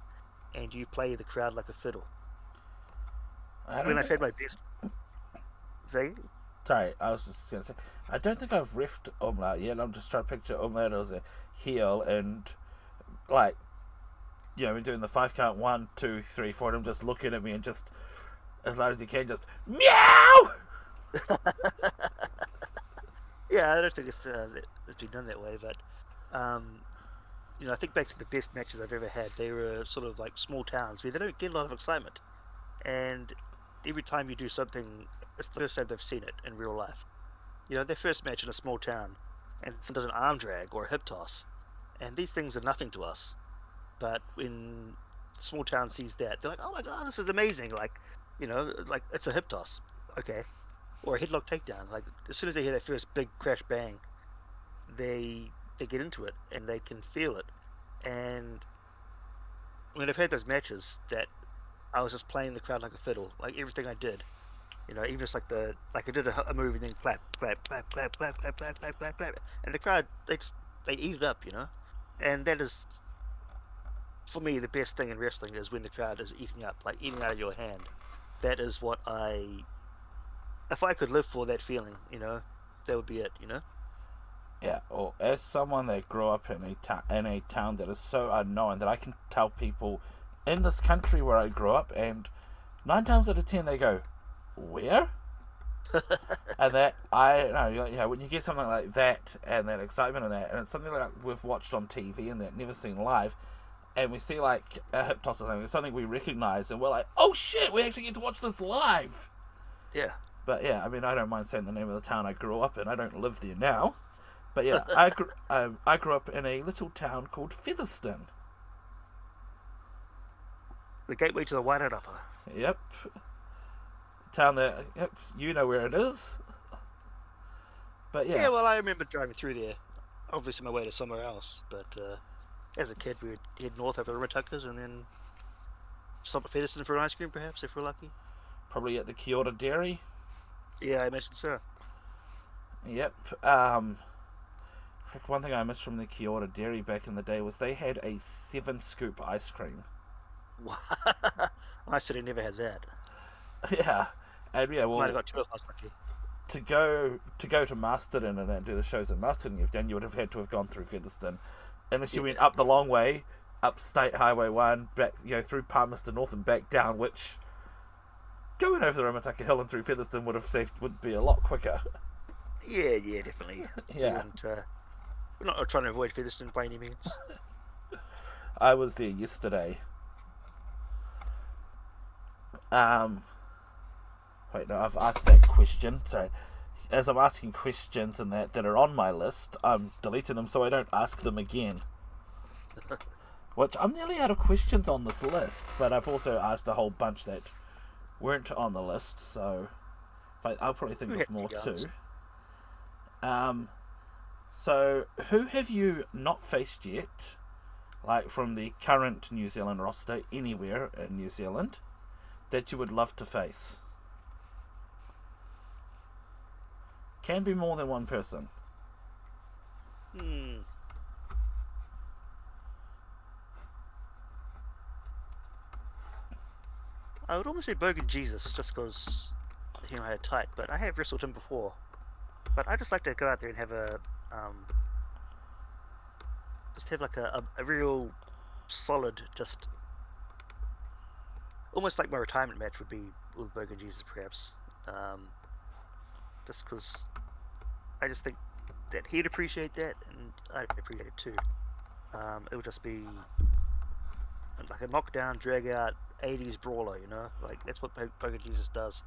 S2: and you play the crowd like a fiddle. When I've had my best, say,
S1: Sorry, I was just gonna say, I don't think I've riffed Umlaut yet. I'm just trying to picture Umlaut as a heel, and like, you know, we're doing the 5 count, 1, 2, 3, 4, and him just looking at me and just as loud as he can, just meow.
S2: Yeah, I don't think it's been done that way, but you know, I think back to the best matches I've ever had. They were sort of like small towns where they don't get a lot of excitement, and every time you do something, it's the first time they've seen it in real life. You know, their first match in a small town, and someone does an arm drag or a hip toss, and these things are nothing to us. But when the small town sees that, they're like, "Oh my god, this is amazing!" Like, you know, like it's a hip toss, okay, or a headlock takedown. Like as soon as they hear that first big crash bang, they get into it and they can feel it. And when I've had those matches that I was just playing the crowd like a fiddle, like everything I did, you know, even just like I did a move and then clap, clap, clap, clap, clap, clap, clap, clap, clap, clap, and the crowd they eat it up, you know, and that is for me the best thing in wrestling is when the crowd is eating up, like eating out of your hand. That is what if I could live for that feeling, you know, that would be it, you know.
S1: Yeah, or as someone that grew up in a town that is so unknown that I can tell people in this country where I grew up, and 9 times out of 10 they go, "Where?" And that I know, you know, when you get something like that and that excitement and that, and it's something like we've watched on TV and that never seen live, and we see like a hip toss or something, it's something we recognise, and we're like, "Oh shit, we actually get to watch this live."
S2: Yeah.
S1: But yeah, I mean, I don't mind saying the name of the town I grew up in. I don't live there now. But yeah, I grew up in a little town called Featherston.
S2: The gateway to the Wairarapa.
S1: Yep. Town that, yep, you know where it is. But yeah.
S2: Yeah, well, I remember driving through there, obviously my way to somewhere else, but as a kid we would head north over the Rimatuckers and then stop at Featherston for an ice cream, perhaps, if we're lucky.
S1: Probably at the Kyoto Dairy.
S2: Yeah, I imagine so.
S1: Yep. One thing I missed from the Kyoto Dairy back in the day was they had a 7-scoop ice cream.
S2: I certainly never had that.
S1: Yeah. And yeah, well,
S2: might have got 2 of us lucky.
S1: To go to Masterton and then do the shows in Masterton you've done, you would have had to have gone through Featherston. Unless you went up the long way, up State Highway 1, back, you know, through Palmerston North and back down, which going over the Rimatucker Hill and through Featherston would be a lot quicker.
S2: Yeah, definitely.
S1: Yeah.
S2: We're not trying to avoid Featherston by any means.
S1: I was there yesterday. Wait, no, I've asked that question. Sorry. As I'm asking questions and that are on my list, I'm deleting them so I don't ask them again. Which, I'm nearly out of questions on this list, but I've also asked a whole bunch that weren't on the list, so I'll probably think of more too. So, who have you not faced yet, like from the current New Zealand roster, anywhere in New Zealand, that you would love to face? Can be more than one person.
S2: I would almost say Bogan Jesus, just because he and I are tight, but I have wrestled him before. But I just like to go out there and have like a real solid, just almost like my retirement match would be with Bogan Jesus, perhaps. Just because I just think that he'd appreciate that, and I'd appreciate it too. It would just be like a knockdown, drag out, 80s brawler, you know? Like, that's what Bogan Jesus does.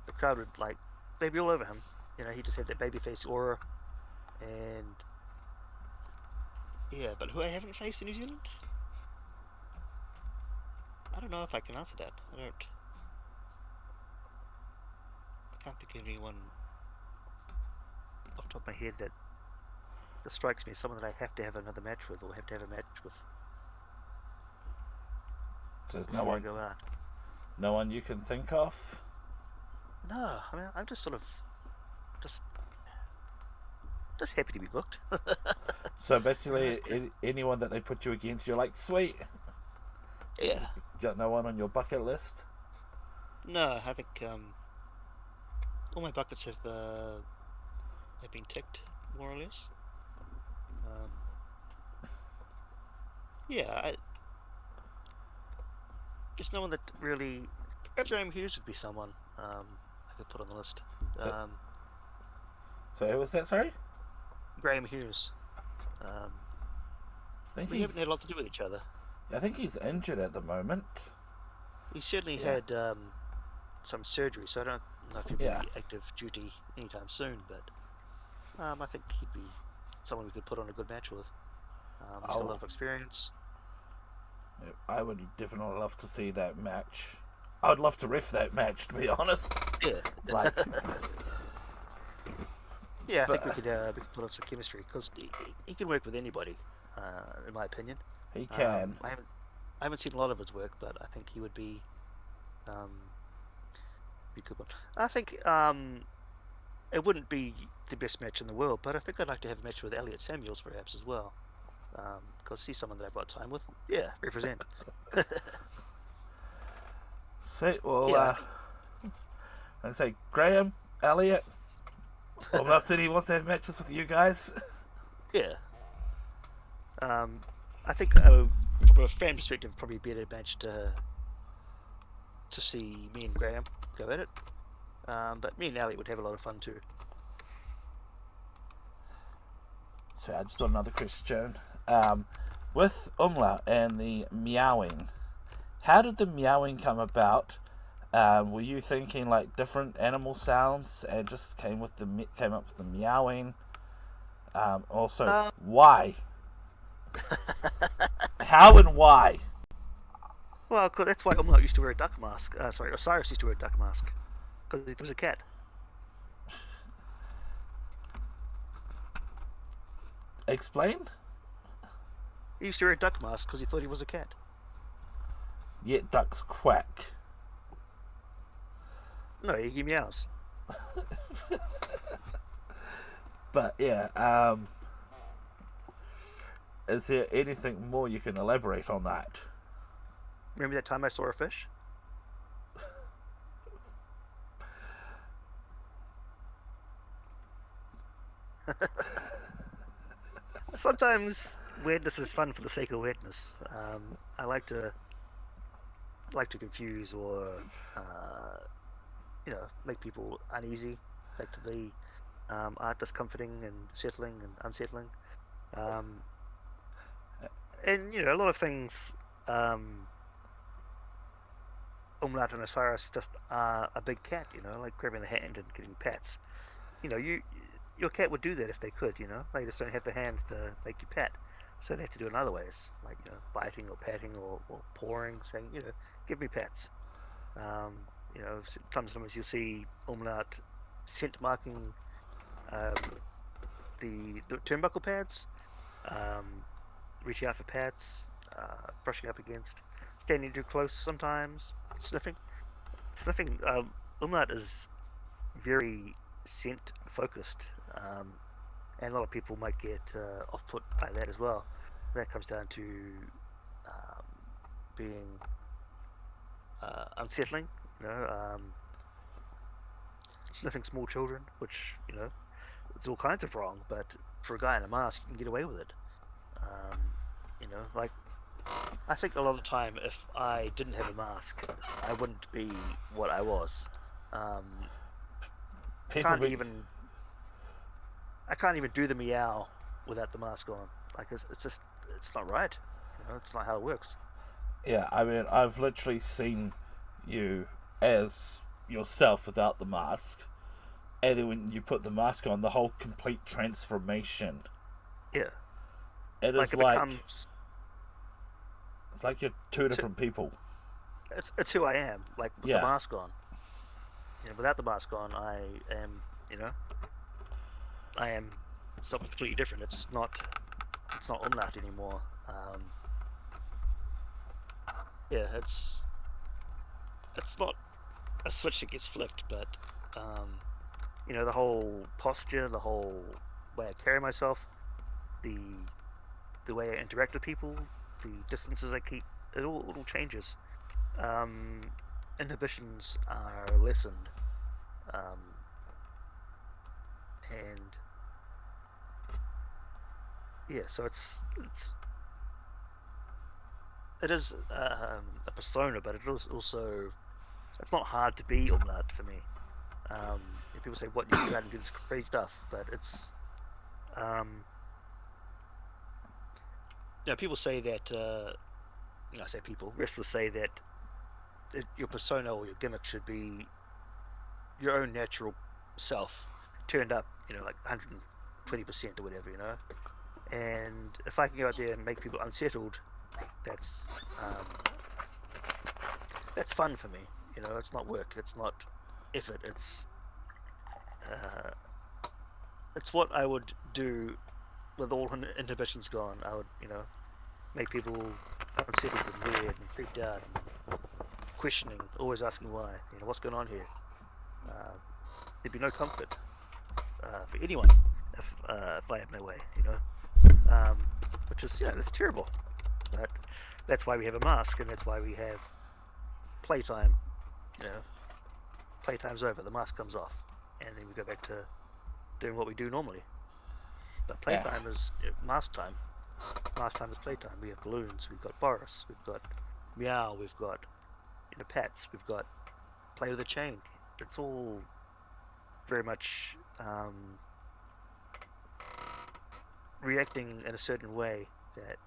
S2: The crowd would, like, they'd be all over him. You know, he just had that babyface aura, and yeah, but who I haven't faced in New Zealand? I don't know if I can answer that. can't think of anyone off the top of my head that strikes me as someone that I have to have another match with, or have to have a match with
S1: So there's
S2: before I go out.
S1: no one you can think of?
S2: No, I mean, I'm just sort of just happy to be booked.
S1: So basically, anyone that they put you against, you're like, sweet.
S2: Yeah.
S1: You got no one on your bucket list?
S2: No, I think all my buckets have been ticked, more or less. Yeah, there's no one that really. Perhaps Graham Hughes would be someone I could put on the list.
S1: So who was that, sorry?
S2: Graham Hughes. We haven't had a lot to do with each other.
S1: I think he's injured at the moment.
S2: He certainly had some surgery, so I don't know if he'll be active duty anytime soon, but I think he'd be someone we could put on a good match with. He's got a lot of experience.
S1: I would definitely love to see that match. I would love to ref that match, to be honest.
S2: Yeah.
S1: Like,
S2: yeah, I think we could put on some chemistry, because he can work with anybody, in my opinion.
S1: He can.
S2: I haven't seen a lot of his work, but I think he would be a good one. I think it wouldn't be the best match in the world, but I think I'd like to have a match with Elliot Samuels perhaps as well, because he's someone that I've got time with. Yeah, represent.
S1: Sweet. Well, I'd say Graham, Elliot. Umlaut said he wants to have matches with you guys.
S2: Yeah. I think from a fan perspective, probably be a better match to see me and Graham go at it. But me and Elliot would have a lot of fun too.
S1: So I just got another question. With Umlaut and the meowing, how did the meowing come about? Were you thinking like different animal sounds and just came up with the meowing? Also, why? How and why?
S2: Well, that's why Umlaut used to wear a duck mask. Osiris used to wear a duck mask because he was a cat.
S1: Explain?
S2: He used to wear a duck mask because he thought he was a cat.
S1: Yet ducks quack.
S2: No, he meows.
S1: But yeah, is there anything more you can elaborate on that?
S2: Remember that time I saw a fish? Sometimes weirdness is fun for the sake of weirdness. I like to confuse or make people uneasy, back to the art discomforting and settling and unsettling. And a lot of things. Umlaut and Osiris just are a big cat, like grabbing the hand and getting pats. Your cat would do that if they could, They just don't have the hands to make you pat. So they have to do it in other ways, like, biting or patting or pawing, saying, give me pats. Sometimes you'll see Umlaut scent marking the turnbuckle pads, reaching out for pats, brushing up against, standing too close sometimes, sniffing. Umlaut is very scent focused, and a lot of people might get off put by that as well. That comes down to being unsettling, sniffing small children, which it's all kinds of wrong, but for a guy in a mask you can get away with it. Like, I think a lot of the time if I didn't have a mask I wouldn't be what I was. I can't even do the meow without the mask on. Like, it's not right. It's not how it works.
S1: Yeah, I mean, I've literally seen you as yourself without the mask, and then when you put the mask on, the whole complete transformation.
S2: Yeah.
S1: It is like it's like you're two different people.
S2: It's who I am, like with the mask on. without the mask on, I am, you know, I am something completely different. It's not Umlaut anymore. Yeah, it's not a switch that gets flicked, but the whole posture, the whole way I carry myself, the way I interact with people, the distances I keep, it all changes. Um, Inhibitions are lessened, um, and yeah, so it is a persona, but it is also it's not hard to be Umlaut for me. If people say, "What you go out and do this crazy stuff," but it's um, people say that I say people wrestlers say that your persona or your gimmick should be your own natural self turned up, like 120% or whatever, And if I can go out there and make people unsettled, that's um, that's fun for me. It's not work, it's not effort. Uh, it's what I would do with all inhibitions gone. I would, make people unsettled and weird and freaked out and questioning, always asking why. What's going on here? Uh, there'd be no comfort for anyone if I have no way. Which is that's terrible. But that's why we have a mask, and that's why we have playtime. You know, Playtime's over, the mask comes off, and then we go back to doing what we do normally. But playtime is mask time. Mask time is playtime. We have balloons. We've got Boris. We've got Meow. We've got pets. We've got play with a chain. It's all very much reacting in a certain way that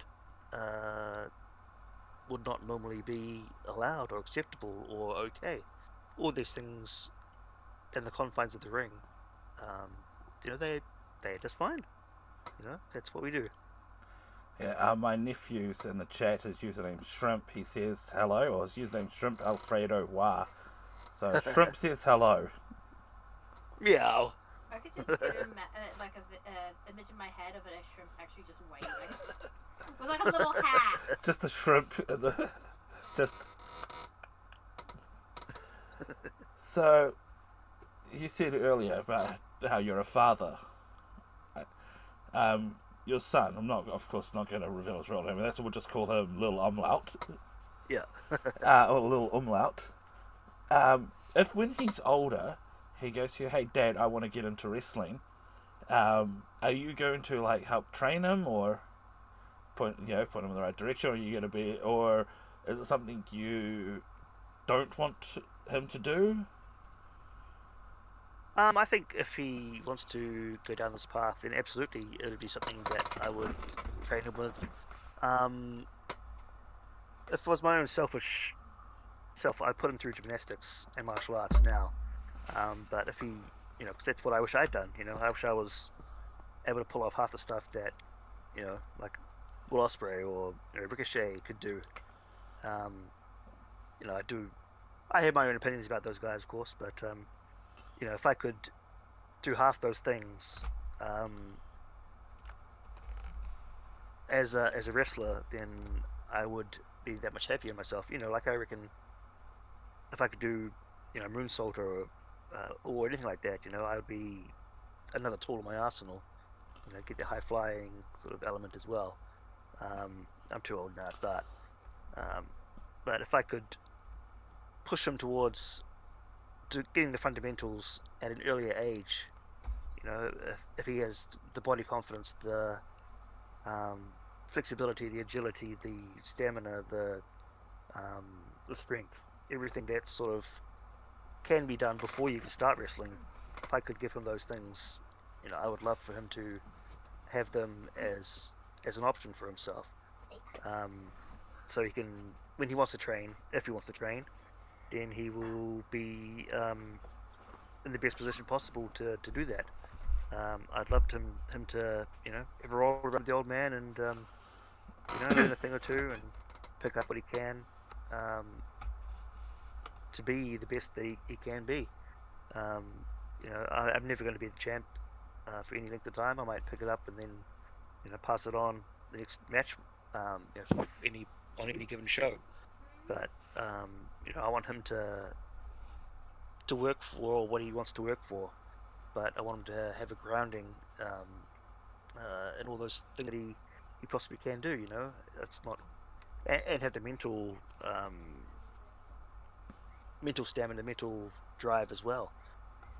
S2: would not normally be allowed or acceptable or okay. All these things in the confines of the ring, they're just fine. That's what we do.
S1: Yeah, my nephew's in the chat, his username Shrimp, he says hello, or his username Shrimp Alfredo Wah. So Shrimp says hello.
S2: Meow.
S3: I could just get like a image in my head of a shrimp actually just waving with like a little hat.
S1: Just a shrimp. Just. So, you said earlier about how you're a father. Your son, I'm not, of course, not going to reveal his real name. That's we'll just call him Little Umlaut.
S2: Yeah.
S1: Or Little Umlaut. If when he's older, he goes to you, "Hey, Dad, I want to get into wrestling." Are you going to help train him, or put him in the right direction? Or are you going to be, or is it something you don't want him to do?
S2: I think if he wants to go down this path, then absolutely it would be something that I would train him with. If it was my own selfish self, I'd put him through gymnastics and martial arts now. But if he, because that's what I wish I'd done. I wish I was able to pull off half the stuff that, like Will Ospreay or Ricochet could do. I have my own opinions about those guys, of course, but if I could do half those things as a wrestler, then I would be that much happier in myself. I reckon if I could do moonsault or anything like that, I would be another tool in my arsenal. Get the high flying sort of element as well. I'm too old now to start, but if I could push him towards getting the fundamentals at an earlier age, if he has the body confidence, the flexibility, the agility, the stamina, the strength, everything that sort of can be done before you can start wrestling. If I could give him those things, I would love for him to have them as an option for himself. So he can, when he wants to train, if he wants to train, then he will be in the best position possible to do that. I'd love him to have a roll around the old man and learn a thing or two and pick up what he can to be the best that he can be. Um, I'm never going to be the champ for any length of time. I might pick it up and then pass it on the next match, sort of on any given show. But I want him to work for what he wants to work for. But I want him to have a grounding in all those things that he possibly can do. That's not and have the mental stamina, mental drive as well.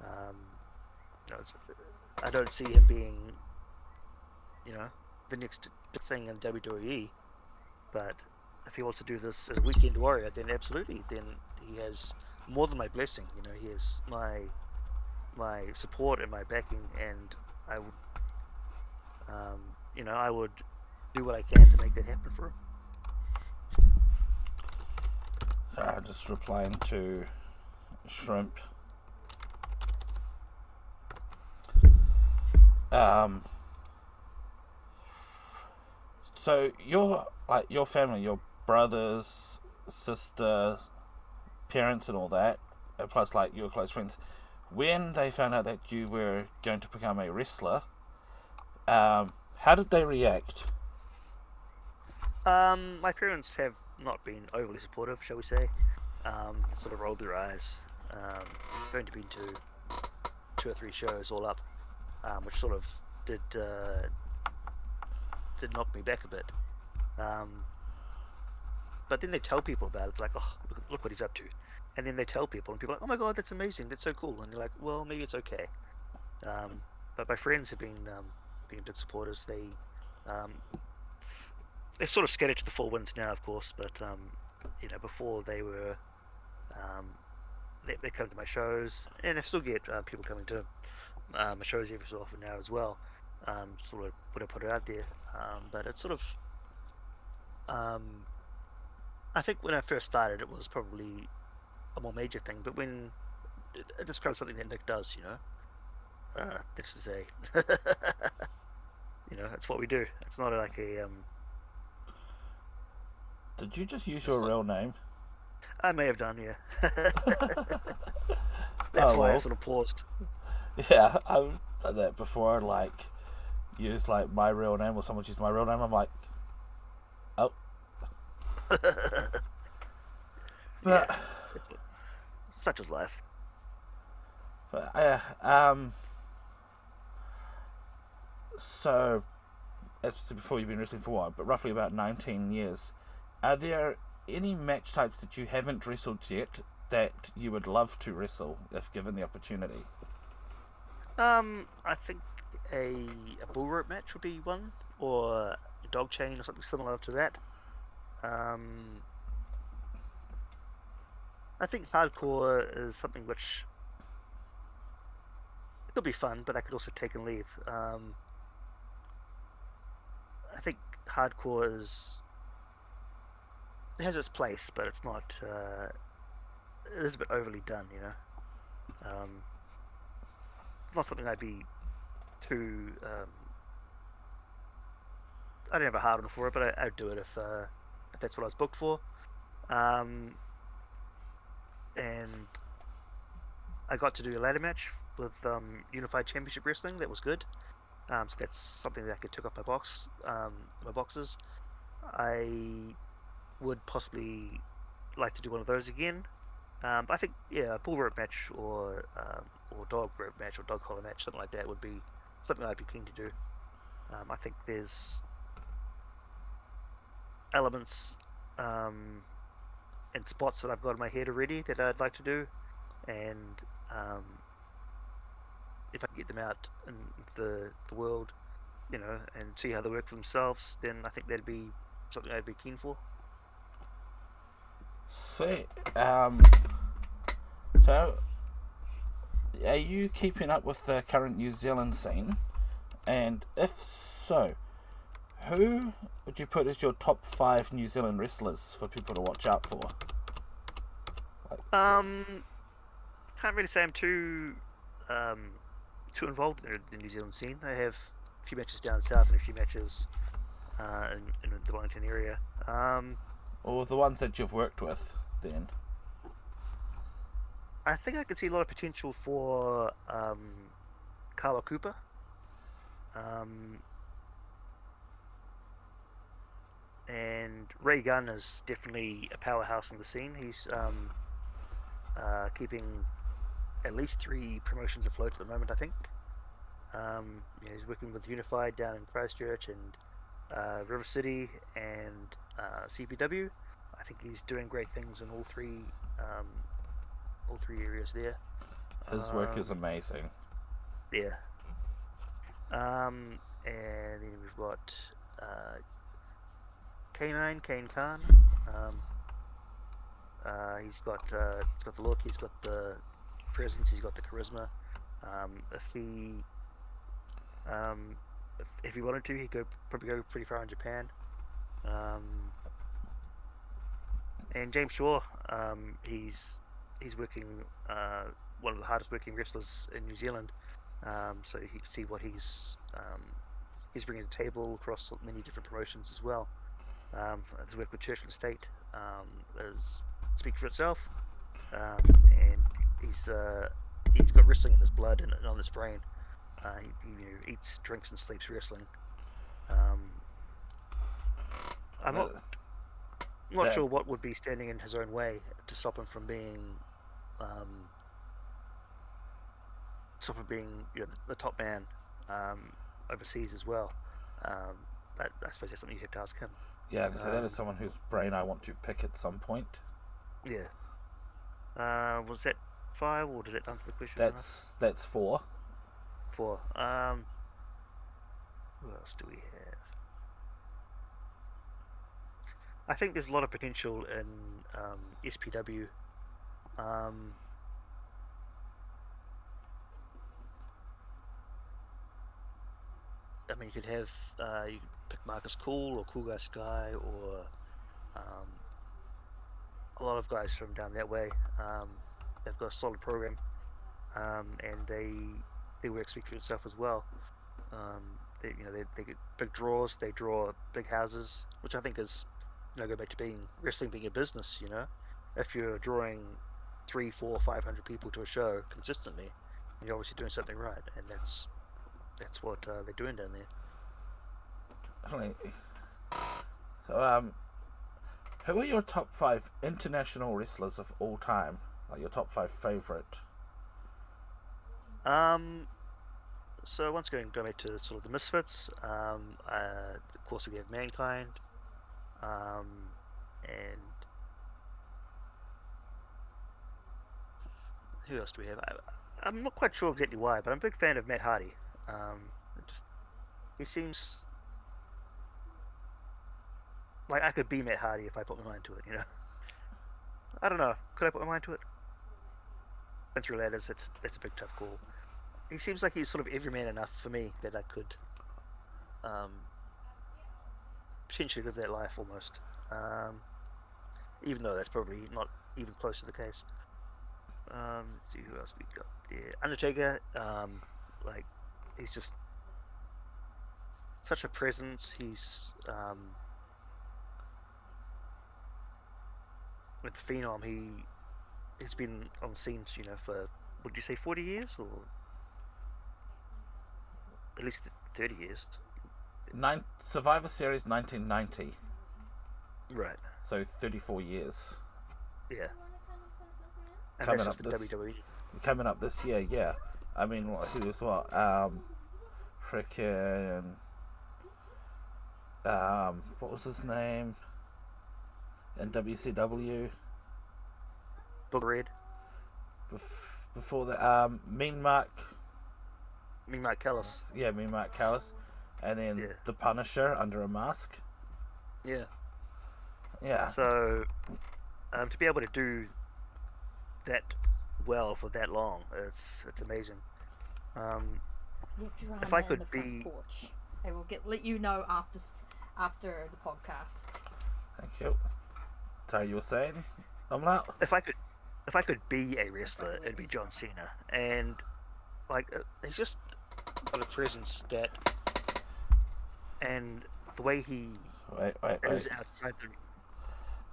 S2: Um, I don't see him being, the next big thing in WWE. But if he wants to do this as a weekend warrior, then absolutely. Then he has more than my blessing. He has my support and my backing, and I would, I would do what I can to make that happen for him.
S1: Just replying to Shrimp. So your family, your brothers, sister, parents, and all that, plus your close friends, when they found out that you were going to become a wrestler, how did they react?
S2: My parents have not been overly supportive, shall we say. Sort of rolled their eyes. I've only been to 2 or 3 shows all up, which sort of did knock me back a bit. But then they tell people about it, like, oh, look what he's up to. And then they tell people, and people are like, oh my god, that's amazing, that's so cool. And they're like, well, maybe it's okay. But my friends have been big supporters. They're sort of scattered to the 4 winds now, of course, but before they were, they come to my shows, and I still get people coming to my shows every so often now as well. Sort of put it out there, but it's sort of, I think when I first started, it was probably a more major thing, but when it was kind of something that Nick does, this is it's what we do. It's not like a
S1: Did you just use your real name?
S2: I may have done, yeah. That's why I sort of paused.
S1: Yeah, I've done that before, use my real name, or someone's used my real name, I'm like, oh. But
S2: yeah, such is life.
S1: But so before you've been wrestling for what? But roughly about 19 years. Are there any match types that you haven't wrestled yet that you would love to wrestle if given the opportunity?
S2: I think a bull rope match would be one, or a dog chain or something similar to that. I think hardcore is something which could be fun, but I could also take and leave. I think hardcore it has its place, but it's not. It is a bit overly done, not something I'd be too. I don't have a hard on for it, but I'd do it if that's what I was booked for. And I got to do a ladder match with Unified Championship Wrestling. That was good. So that's something that I could tick off my boxes. I would possibly like to do one of those again. But I think a bull rope match or dog rope match or dog collar match, something like that would be something I'd be keen to do. I think there's elements and spots that I've got in my head already that I'd like to do, and if I can get them out in the world, and see how they work for themselves, then I think that'd be something I'd be keen for.
S1: So, so are you keeping up with the current New Zealand scene? And if so, who would you put as your top 5 New Zealand wrestlers for people to watch out for?
S2: Can't really say I'm too involved in the New Zealand scene. I have a few matches down south and a few matches in the Wellington area.
S1: Or the ones that you've worked with, then?
S2: I think I could see a lot of potential for Kawa Cooper. And Ray Gunn is definitely a powerhouse in the scene. He's keeping at least 3 promotions afloat at the moment, I think. He's working with Unified down in Christchurch and River City and CPW. I think he's doing great things in all three areas there.
S1: His work is amazing.
S2: Yeah. And then we've got Kane Khan. He's got the look, he's got the presence, he's got the charisma. If he wanted to, he'd probably go pretty far in Japan. And James Shaw, he's working one of the hardest working wrestlers in New Zealand. So you can see what he's bringing to the table across many different promotions as well. His work with Church and State is speak for itself, and he's got wrestling in his blood and on his brain. He eats, drinks, and sleeps wrestling. I'm not sure what would be standing in his own way to stop him from being the top man overseas as well. But I suppose that's something you have to ask him.
S1: Yeah, so that is someone whose brain I want to pick at some point.
S2: Yeah. Was that 5 or does that answer the question?
S1: That's 4.
S2: 4. Who else do we have? I think there's a lot of potential in SPW. I mean, you could pick Marcus Cool or Cool Guy Sky or a lot of guys from down that way. They've got a solid program, and they work speak for itself as well. They get big draws. They draw big houses, which I think is, go back to wrestling being a business. If you're drawing 300, 400, 500 people to a show consistently, you're obviously doing something right, and that's what they're doing down there.
S1: Definitely. So, who are your top 5 international wrestlers of all time? Like your top 5 favorite?
S2: So once again, going back to sort of the Misfits, of course we have Mankind, and who else do we have? I'm not quite sure exactly why, but I'm a big fan of Matt Hardy. He seems like I could be Matt Hardy if I put my mind to it. I don't know. Could I put my mind to it? Been through ladders. That's a big tough call. He seems like he's sort of everyman enough for me that I could potentially live that life almost. Even though that's probably not even close to the case. Let's see who else we got there. Undertaker, he's just such a presence. He's with Phenom. He's been on the scenes, for, would you say 40 years or at least 30 years?
S1: Survivor Series 1990.
S2: Right.
S1: So 34 years.
S2: Yeah. And
S1: Coming
S2: that's
S1: up
S2: just the WWE.
S1: Coming up this year, yeah. I mean, who is what? Frickin'. What was his name? In WCW?
S2: Book Red.
S1: Before that, Mean Mark
S2: Callis.
S1: Yeah, Mean Mark Callis. And then The Punisher under a mask.
S2: Yeah.
S1: Yeah.
S2: So, to be able to do that well for that long, it's amazing. If I could be,
S3: porch. I will let you know after the podcast.
S1: Thank you. So you were saying, Umlaut?
S2: If I could be a wrestler, it'd be John Cena, and he's just got a presence that, and the way he is outside the.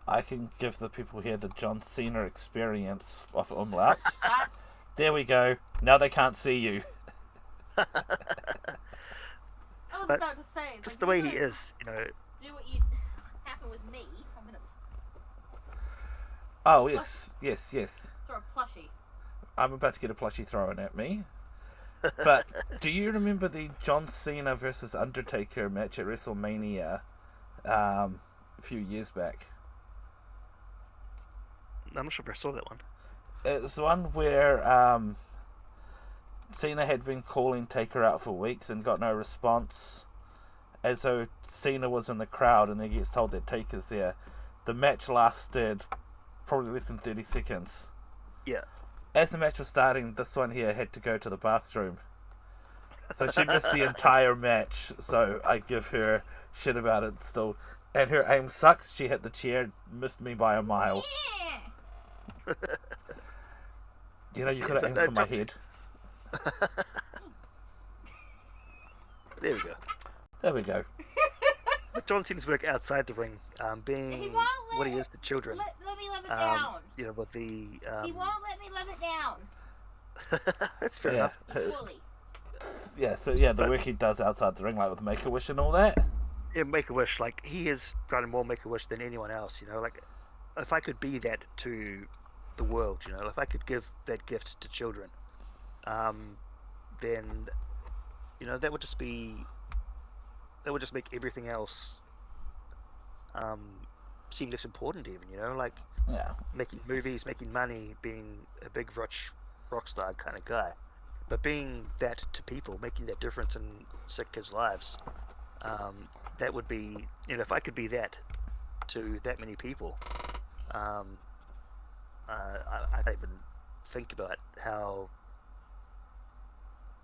S1: I can give the people here the John Cena experience of Umlaut.
S3: What?
S1: There we go. Now they can't see you.
S3: I was
S2: But
S3: about to say, it's
S2: just
S3: like,
S2: the way
S3: you
S2: he
S3: guys
S2: is, you know.
S3: do what you happen with me. I'm gonna
S1: Oh, yes, yes, yes.
S3: throw a plushie.
S1: I'm about to get a plushie thrown at me. But do you remember the John Cena versus Undertaker match at WrestleMania a few years back?
S2: I'm not sure if I saw that one.
S1: It's the one where Cena had been calling Taker out for weeks and got no response. And so Cena was in the crowd and then gets told that Taker's there. The match lasted probably less than 30 seconds.
S2: Yeah.
S1: As the match was starting, this one here had to go to the bathroom. So she missed the entire match, so I give her shit about it still. And her aim sucks. She hit the chair, missed me by a mile.
S3: Yeah.
S1: You know, you could have aimed for my head.
S2: There we go.
S1: There we go.
S2: But John Cena's work outside the ring, being
S3: He won't
S2: what he
S3: let-
S2: is to children,
S3: Let me live it down.
S2: you know, with the
S3: He won't let me live it down.
S2: that's fair
S1: Yeah.
S2: enough.
S3: Fully.
S1: Yeah, so yeah, the work he does outside the ring, like with Make-A-Wish and all that.
S2: Yeah, Make-A-Wish, like he has gotten more Make-A-Wish than anyone else. You know, like if I could be that to the world, you know, if I could give that gift to children, then you know that would just make everything else seem less important. Even, you know, like
S1: Yeah.
S2: making movies, making money, being a big rich rock star kind of guy, but being that to people, making that difference in sick kids' lives, that would be, you know, if I could be that to that many people, I can't even think about how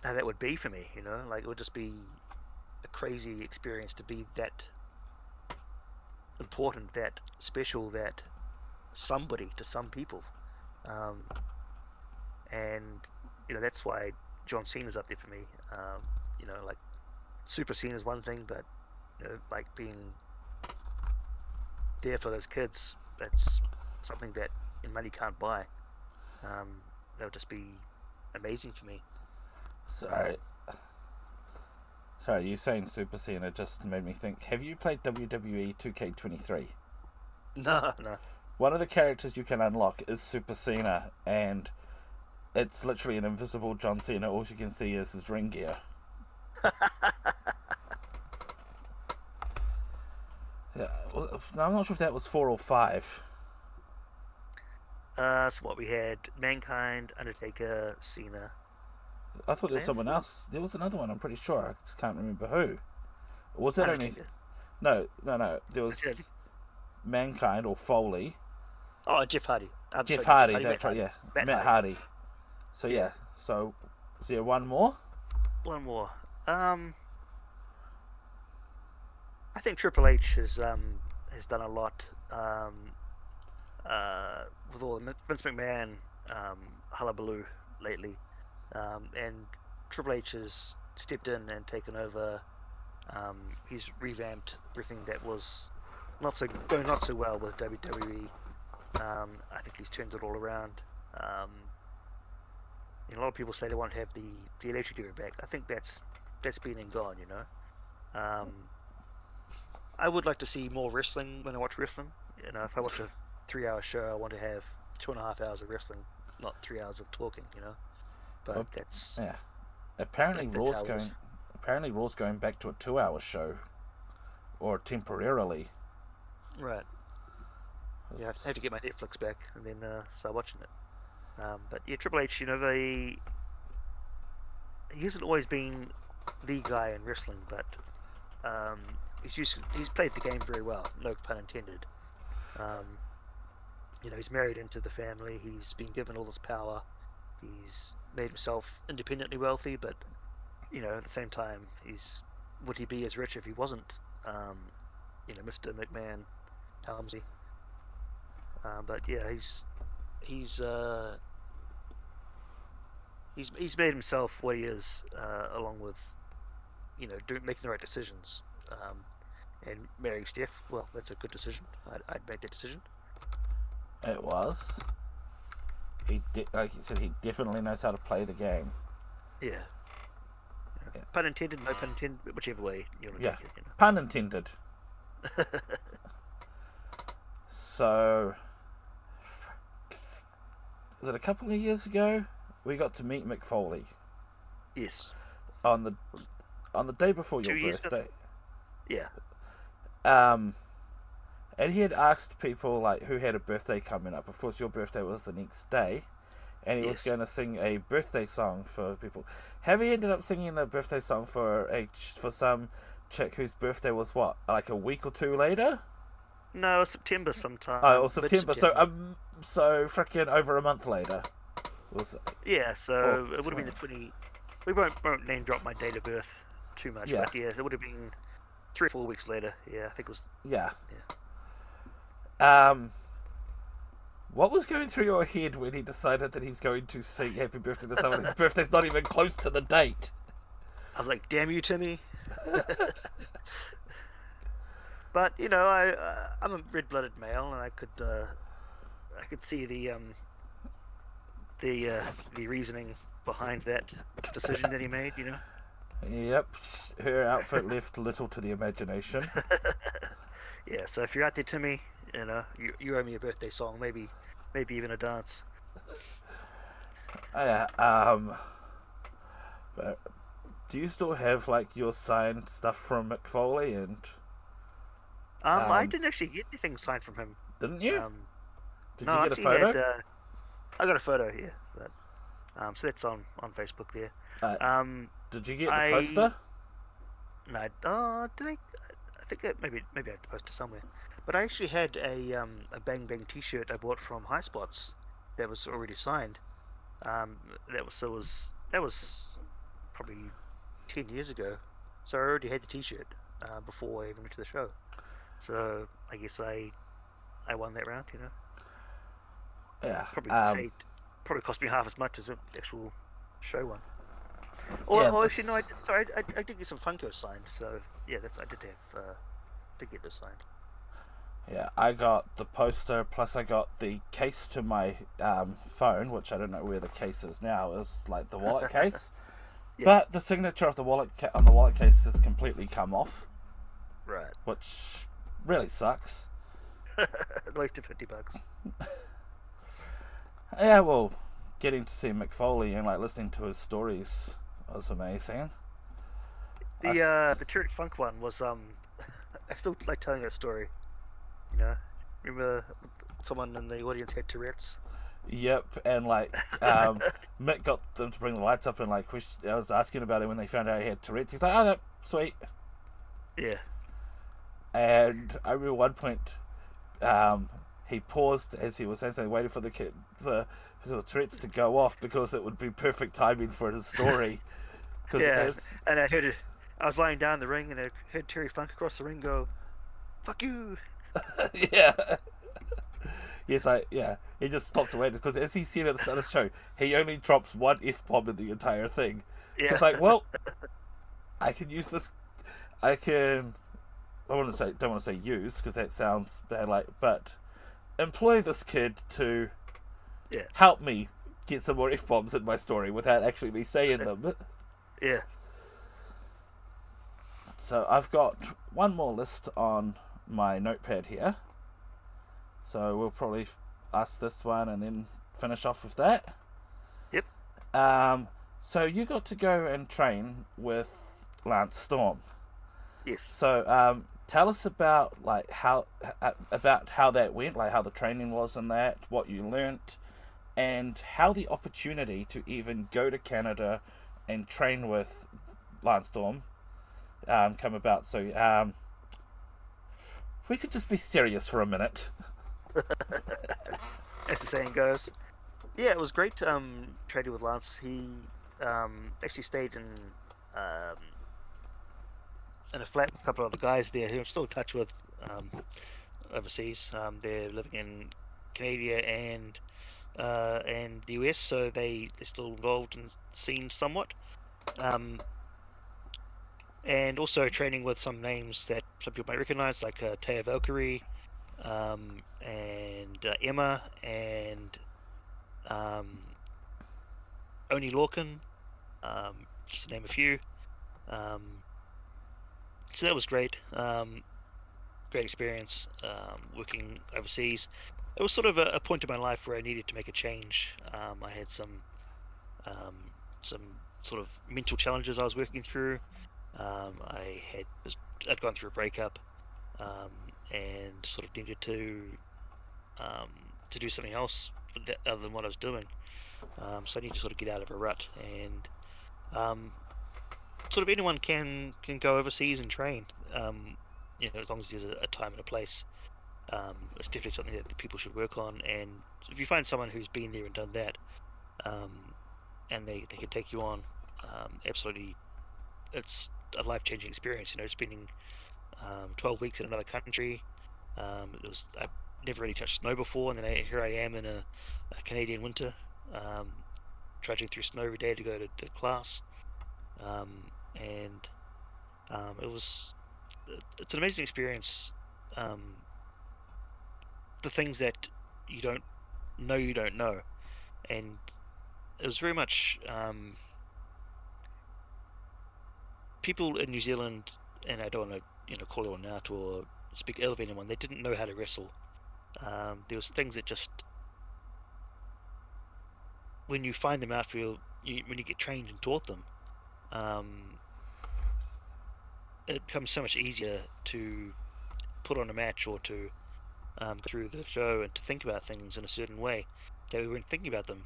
S2: that would be for me. You know, like it would just be a crazy experience to be that important, that special, that somebody to some people, and you know that's why John Cena's up there for me. You know, like Super Cena's one thing, but you know, like being there for those kids, that's something that money can't buy. That would just be amazing for me.
S1: Sorry, you saying Super Cena just made me think. Have you played WWE 2K23?
S2: No, no.
S1: One of the characters you can unlock is Super Cena, and it's literally an invisible John Cena. All you can see is his ring gear. Yeah, now, I'm not sure if that was 4 or 5.
S2: So what we had: Mankind, Undertaker, Cena.
S1: I thought there was
S2: Okay.
S1: someone else. There was another one. I'm pretty sure. I just can't remember who. Or was it only?
S2: Undertaker.
S1: No. There was
S2: That's it.
S1: Mankind or Foley.
S2: Oh, Jeff Hardy.
S1: Jeff
S2: Sorry,
S1: Hardy. That's right.
S2: Matt
S1: Yeah, Matt Hardy. So yeah. So is there one more?
S2: One more. I think Triple H has done a lot with all the Vince McMahon hullabaloo lately, and Triple H has stepped in and taken over. He's revamped everything that was not so well with WWE. I think he's turned it all around. And a lot of people say they want to have the electric era back. I think that's been and gone. You know. I would like to see more wrestling when I watch wrestling. You know, if I watch a 3-hour show, I want to have 2.5 hours of wrestling, not 3 hours of talking. You know, but
S1: Well,
S2: that's
S1: Yeah. Apparently
S2: that's how it is.
S1: Raw's going back to a 2-hour show, or temporarily.
S2: Right. Yeah, I have to get my Netflix back and then start watching it. But yeah, Triple H, you know, he hasn't always been the guy in wrestling, but he's played the game very well, no pun intended. You know, he's married into the family. He's been given all this power. He's made himself independently wealthy, but you know, at the same time, would he be as rich if he wasn't, you know, Mr. McMahon, Helmsley? But yeah, he's made himself what he is, along with, you know, making the right decisions. and marrying Steph. Well, that's a good decision. I'd make that decision.
S1: It was. Like you said, he definitely knows how to play the game.
S2: Yeah.
S1: Yeah.
S2: Pun intended, no pun intended, but whichever way you want to take it.
S1: Pun intended. So, was it a couple of years ago? We got to meet Mick Foley.
S2: Yes.
S1: On the day before your
S2: 2 years ago?
S1: birthday.
S2: Yeah.
S1: And he had asked people like who had a birthday coming up. Of course, your birthday was the next day, and he was going to sing a birthday song for people. Have he ended up singing a birthday song for some chick whose birthday was what, like a week or two later?
S2: No, September sometime.
S1: Oh, or September. So freaking over a month later.
S2: Yeah, so it would have been the 20. We won't name drop my date of birth too much, but yeah, it would have been 3 or 4 weeks later. Yeah, I think it was.
S1: Yeah. What was going through your head when he decided that he's going to sing Happy Birthday to someone whose birthday's not even close to the date?
S2: I was like, damn you, Timmy. But, you know, I'm a red-blooded male, and I could see the reasoning behind that decision that he made, you know?
S1: Yep, her outfit left little to the imagination.
S2: Yeah, so if you're out there, Timmy, you know, you owe me a birthday song, maybe even a dance.
S1: Yeah, but do you still have like your signed stuff from Mick Foley? And
S2: I didn't actually get anything signed from him.
S1: Didn't you? Did
S2: no,
S1: you get a photo?
S2: I got a photo, yeah. But, so that's on Facebook there.
S1: Did you get the poster?
S2: No, did I? I think maybe I had the poster somewhere. But I actually had a Bang Bang T-shirt I bought from High Spots that was already signed. That was probably 10 years ago. So I already had the T-shirt before I even went to the show. So I guess I won that round, you know.
S1: Yeah.
S2: Probably cost me half as much as the actual show one. Or actually, no. I did get some Funkos signed. So yeah, I did get those signed.
S1: Yeah, I got the poster, plus I got the case to my phone, which I don't know where the case is now. It's like the wallet case, but the signature of the wallet on the wallet case has completely come off.
S2: Right.
S1: Which really sucks.
S2: Wasted $50.
S1: Yeah, well, getting to see Mick Foley and like listening to his stories was amazing.
S2: The Tenured Funk one was I still like telling that story. You know, remember someone in the audience had Tourette's?
S1: Yep, and like Mick got them to bring the lights up, and like I was asking about it when they found out he had Tourette's. He's like, "Oh, that's sweet."
S2: Yeah.
S1: And I remember one point, he paused as he was saying something, waiting for the kid for Tourette's to go off because it would be perfect timing for his story.
S2: Yeah, and I heard it. I was lying down in the ring, and I heard Terry Funk across the ring go, "Fuck you."
S1: Yeah. Yes, he just stopped away because as he said at the start of the show, he only drops one F-bomb in the entire thing. Yeah. So it's like, well, I can use this. I don't want to say use because that sounds bad. But employ this kid to help me get some more F-bombs in my story without actually me saying them.
S2: Yeah.
S1: So I've got one more list on my notepad here. So we'll probably ask this one and then finish off with that.
S2: Yep.
S1: So you got to go and train with Lance Storm.
S2: Yes.
S1: So tell us about like how that went, like how the training was and that, what you learnt, and how the opportunity to even go to Canada and train with Lance Storm come about. So if we could just be serious for a minute.
S2: As the saying goes. Yeah, it was great training with Lance. He actually stayed in a flat with a couple of other guys there who I'm still in touch with overseas. They're living in Canada and the US, so they're still involved in the scene somewhat. And also training with some names that some people might recognize, like Taya Valkyrie, and Emma, and um, Oni Lorcan, just to name a few. Um, so that was great. Great experience working overseas. It was sort of a point in my life where I needed to make a change. I had um, some sort of mental challenges I was working through. I'd gone through a breakup, um, and sort of needed um, to do something else other than what I was doing. So I need to sort of get out of a rut, and um, sort of anyone can go overseas and train. As long as there's a time and a place. It's definitely something that people should work on. And if you find someone who's been there and done that, um, and they can take you on, absolutely, it's a life-changing experience. Spending 12 weeks in another country. I've never really touched snow before, and then here I am in a Canadian winter, um, trudging through snow every day to go to class, and it's an amazing experience. Um, the things that you don't know, and it was very much people in New Zealand, and I don't want to call anyone out or speak ill of anyone. They didn't know how to wrestle. There was things that just when you find them out when you get trained and taught them, um, it becomes so much easier to put on a match or to go through the show and to think about things in a certain way that we weren't thinking about them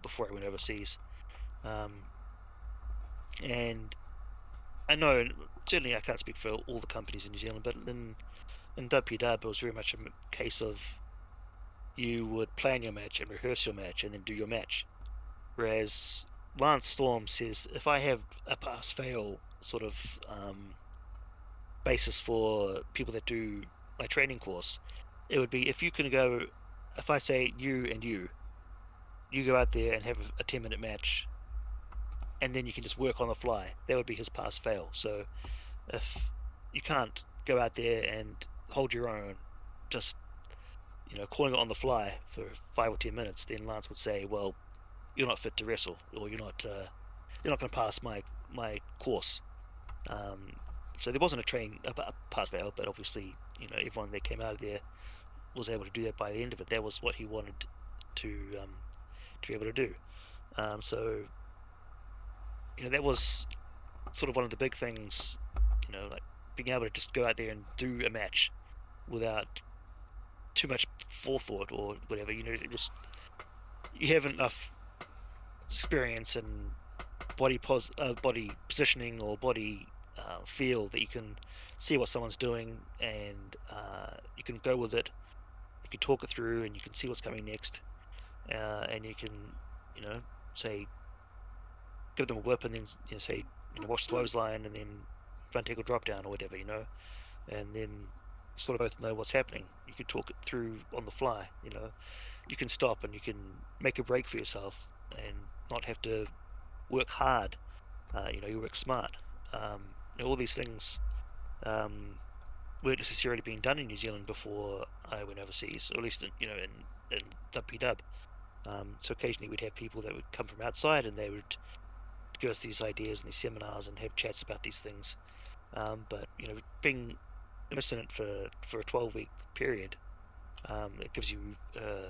S2: before I went overseas. Um, and I know certainly I can't speak for all the companies in New Zealand, but in WPW it was very much a case of you would plan your match and rehearse your match and then do your match. Whereas Lance Storm says if I have a pass fail sort of basis for people that do my training course, it would be if I say you and you go out there and have a 10-minute match and then you can just work on the fly. That would be his pass fail. So if you can't go out there and hold your own, just calling it on the fly for 5 or 10 minutes, then Lance would say, "Well, you're not fit to wrestle, or you're not going to pass my course." Um, so there wasn't a pass fail, but obviously, everyone that came out of there was able to do that by the end of it. That was what he wanted to to be able to do. So that was sort of one of the big things, like being able to just go out there and do a match without too much forethought or whatever. You have enough experience and body positioning or body feel that you can see what someone's doing, and you can go with it. You can talk it through, and you can see what's coming next, and you can, say, give them a whip, and then say, watch the clothesline, and then front ankle drop down or whatever, and then sort of both know what's happening. You can talk it through on the fly. You can stop and you can make a break for yourself and not have to work hard. You work smart. All these things weren't necessarily being done in New Zealand before I went overseas, or at least in WPW. So occasionally we'd have people that would come from outside and they would give us these ideas and these seminars and have chats about these things. But being immersed in it for a 12-week period, it gives you a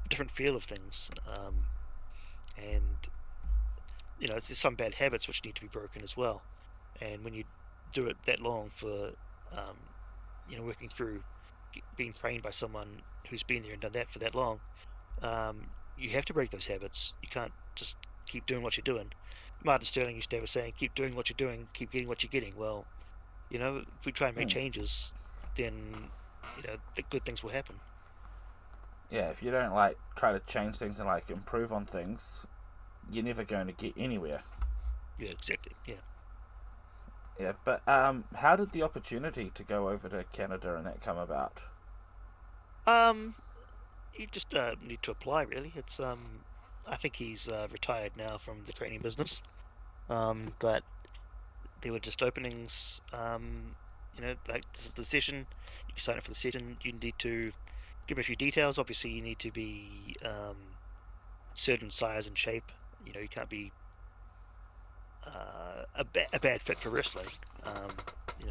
S2: different feel of things, and there's some bad habits which need to be broken as well. And when you do it that long for um, working through being trained by someone who's been there and done that for that long, you have to break those habits. You can't just keep doing what you're doing. Martin Sterling used to have a saying, keep doing what you're doing, keep getting what you're getting. Well, if we try and make changes, then the good things will happen.
S1: Yeah, if you don't try to change things and improve on things, you're never going to get anywhere.
S2: Yeah, exactly. Yeah.
S1: Yeah, but how did the opportunity to go over to Canada and that come about?
S2: You just need to apply. Really, it's I think he's retired now from the training business. But there were just openings, like this is the session. You sign up for the session. You need to give a few details. Obviously, you need to be certain size and shape. You can't be a bad fit for wrestling.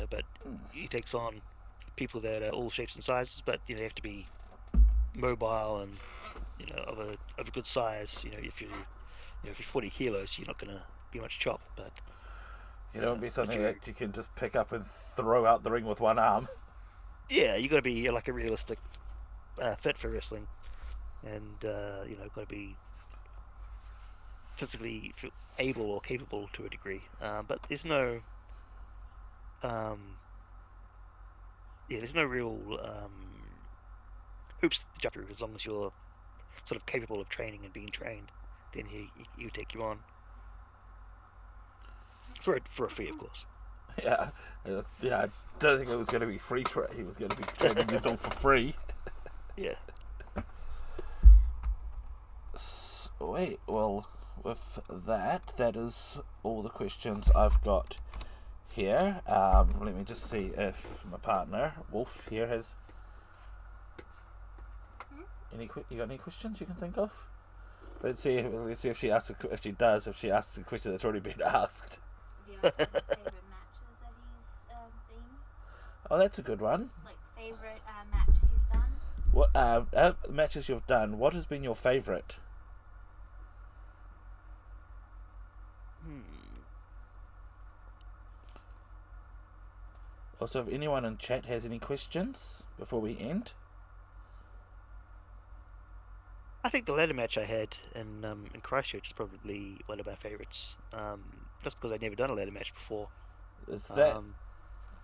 S2: But he takes on people that are all shapes and sizes, but they have to be mobile and of a good size. If you're 40 kilos, you're not gonna be much chop, but
S1: You don't be something that you can just pick up and throw out the ring with one arm.
S2: yeah, you got to be like a realistic fit for wrestling, and got to be physically able or capable to a degree. But there's no there's no real hoops to jump through as long as you're sort of capable of training and being trained. Then he take you on for a fee, of course.
S1: Yeah, I don't think it was going to be free. He was going to be training us all for free.
S2: Yeah.
S1: Sweet. Well, with that is all the questions I've got here. Let me just see if my partner Wolf here has any. You got any questions you can think of? Let's see if she asks a question that's already been asked.
S3: Yeah, his favorite matches that he's been.
S1: Oh, that's a good one.
S3: Like favorite match he's done.
S1: What matches you've done? What has been your favorite? Also, if anyone in chat has any questions before we end.
S2: I think the ladder match I had in Christchurch is probably one of my favourites. Just because I'd never done a ladder match before.
S1: Is that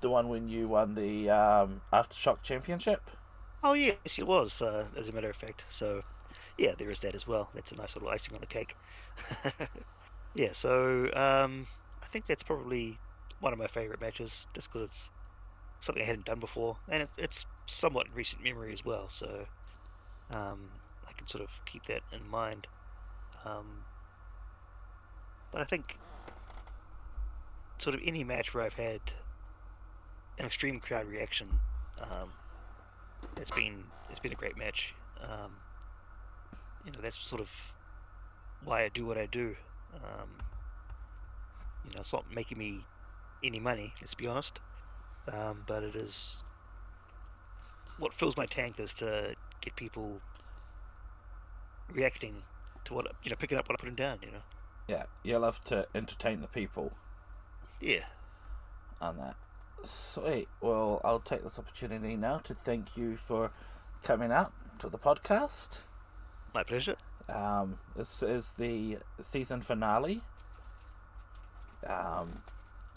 S1: the one when you won the Aftershock Championship?
S2: Oh yes, it was. As a matter of fact, so yeah, there is that as well. That's a nice little icing on the cake. Yeah, so I think that's probably one of my favourite matches, just because it's something I hadn't done before, and it's somewhat in recent memory as well. So I can sort of keep that in mind. But I think sort of any match where I've had an extreme crowd reaction, it's been a great match. That's sort of why I do what I do. It's not making me any money, let's be honest. But it is what fills my tank is to get people reacting to what picking up what I'm putting down.
S1: Yeah, you love to entertain the people.
S2: Yeah.
S1: On that. Sweet. Well, I'll take this opportunity now to thank you for coming out to the podcast.
S2: My pleasure.
S1: This is the season finale.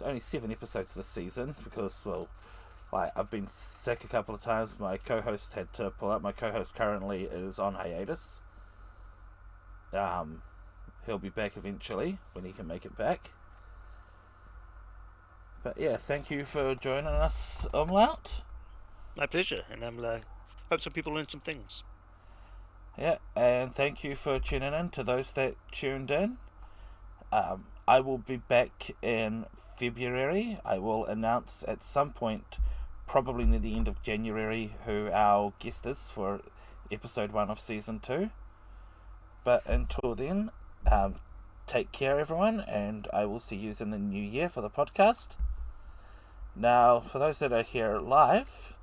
S1: Only 7 episodes this season because, well, I've been sick a couple of times. My co-host had to pull out. My co-host currently is on hiatus. He'll be back eventually when he can make it back. But yeah, thank you for joining us, Umlaut.
S2: My pleasure, and hope some people learn some things.
S1: Yeah, and thank you for tuning in to those that tuned in. I will be back in February. I will announce at some point, probably near the end of January, who our guest is for episode 1 of season 2. But until then, take care everyone, and I will see you in the new year for the podcast. Now, for those that are here live,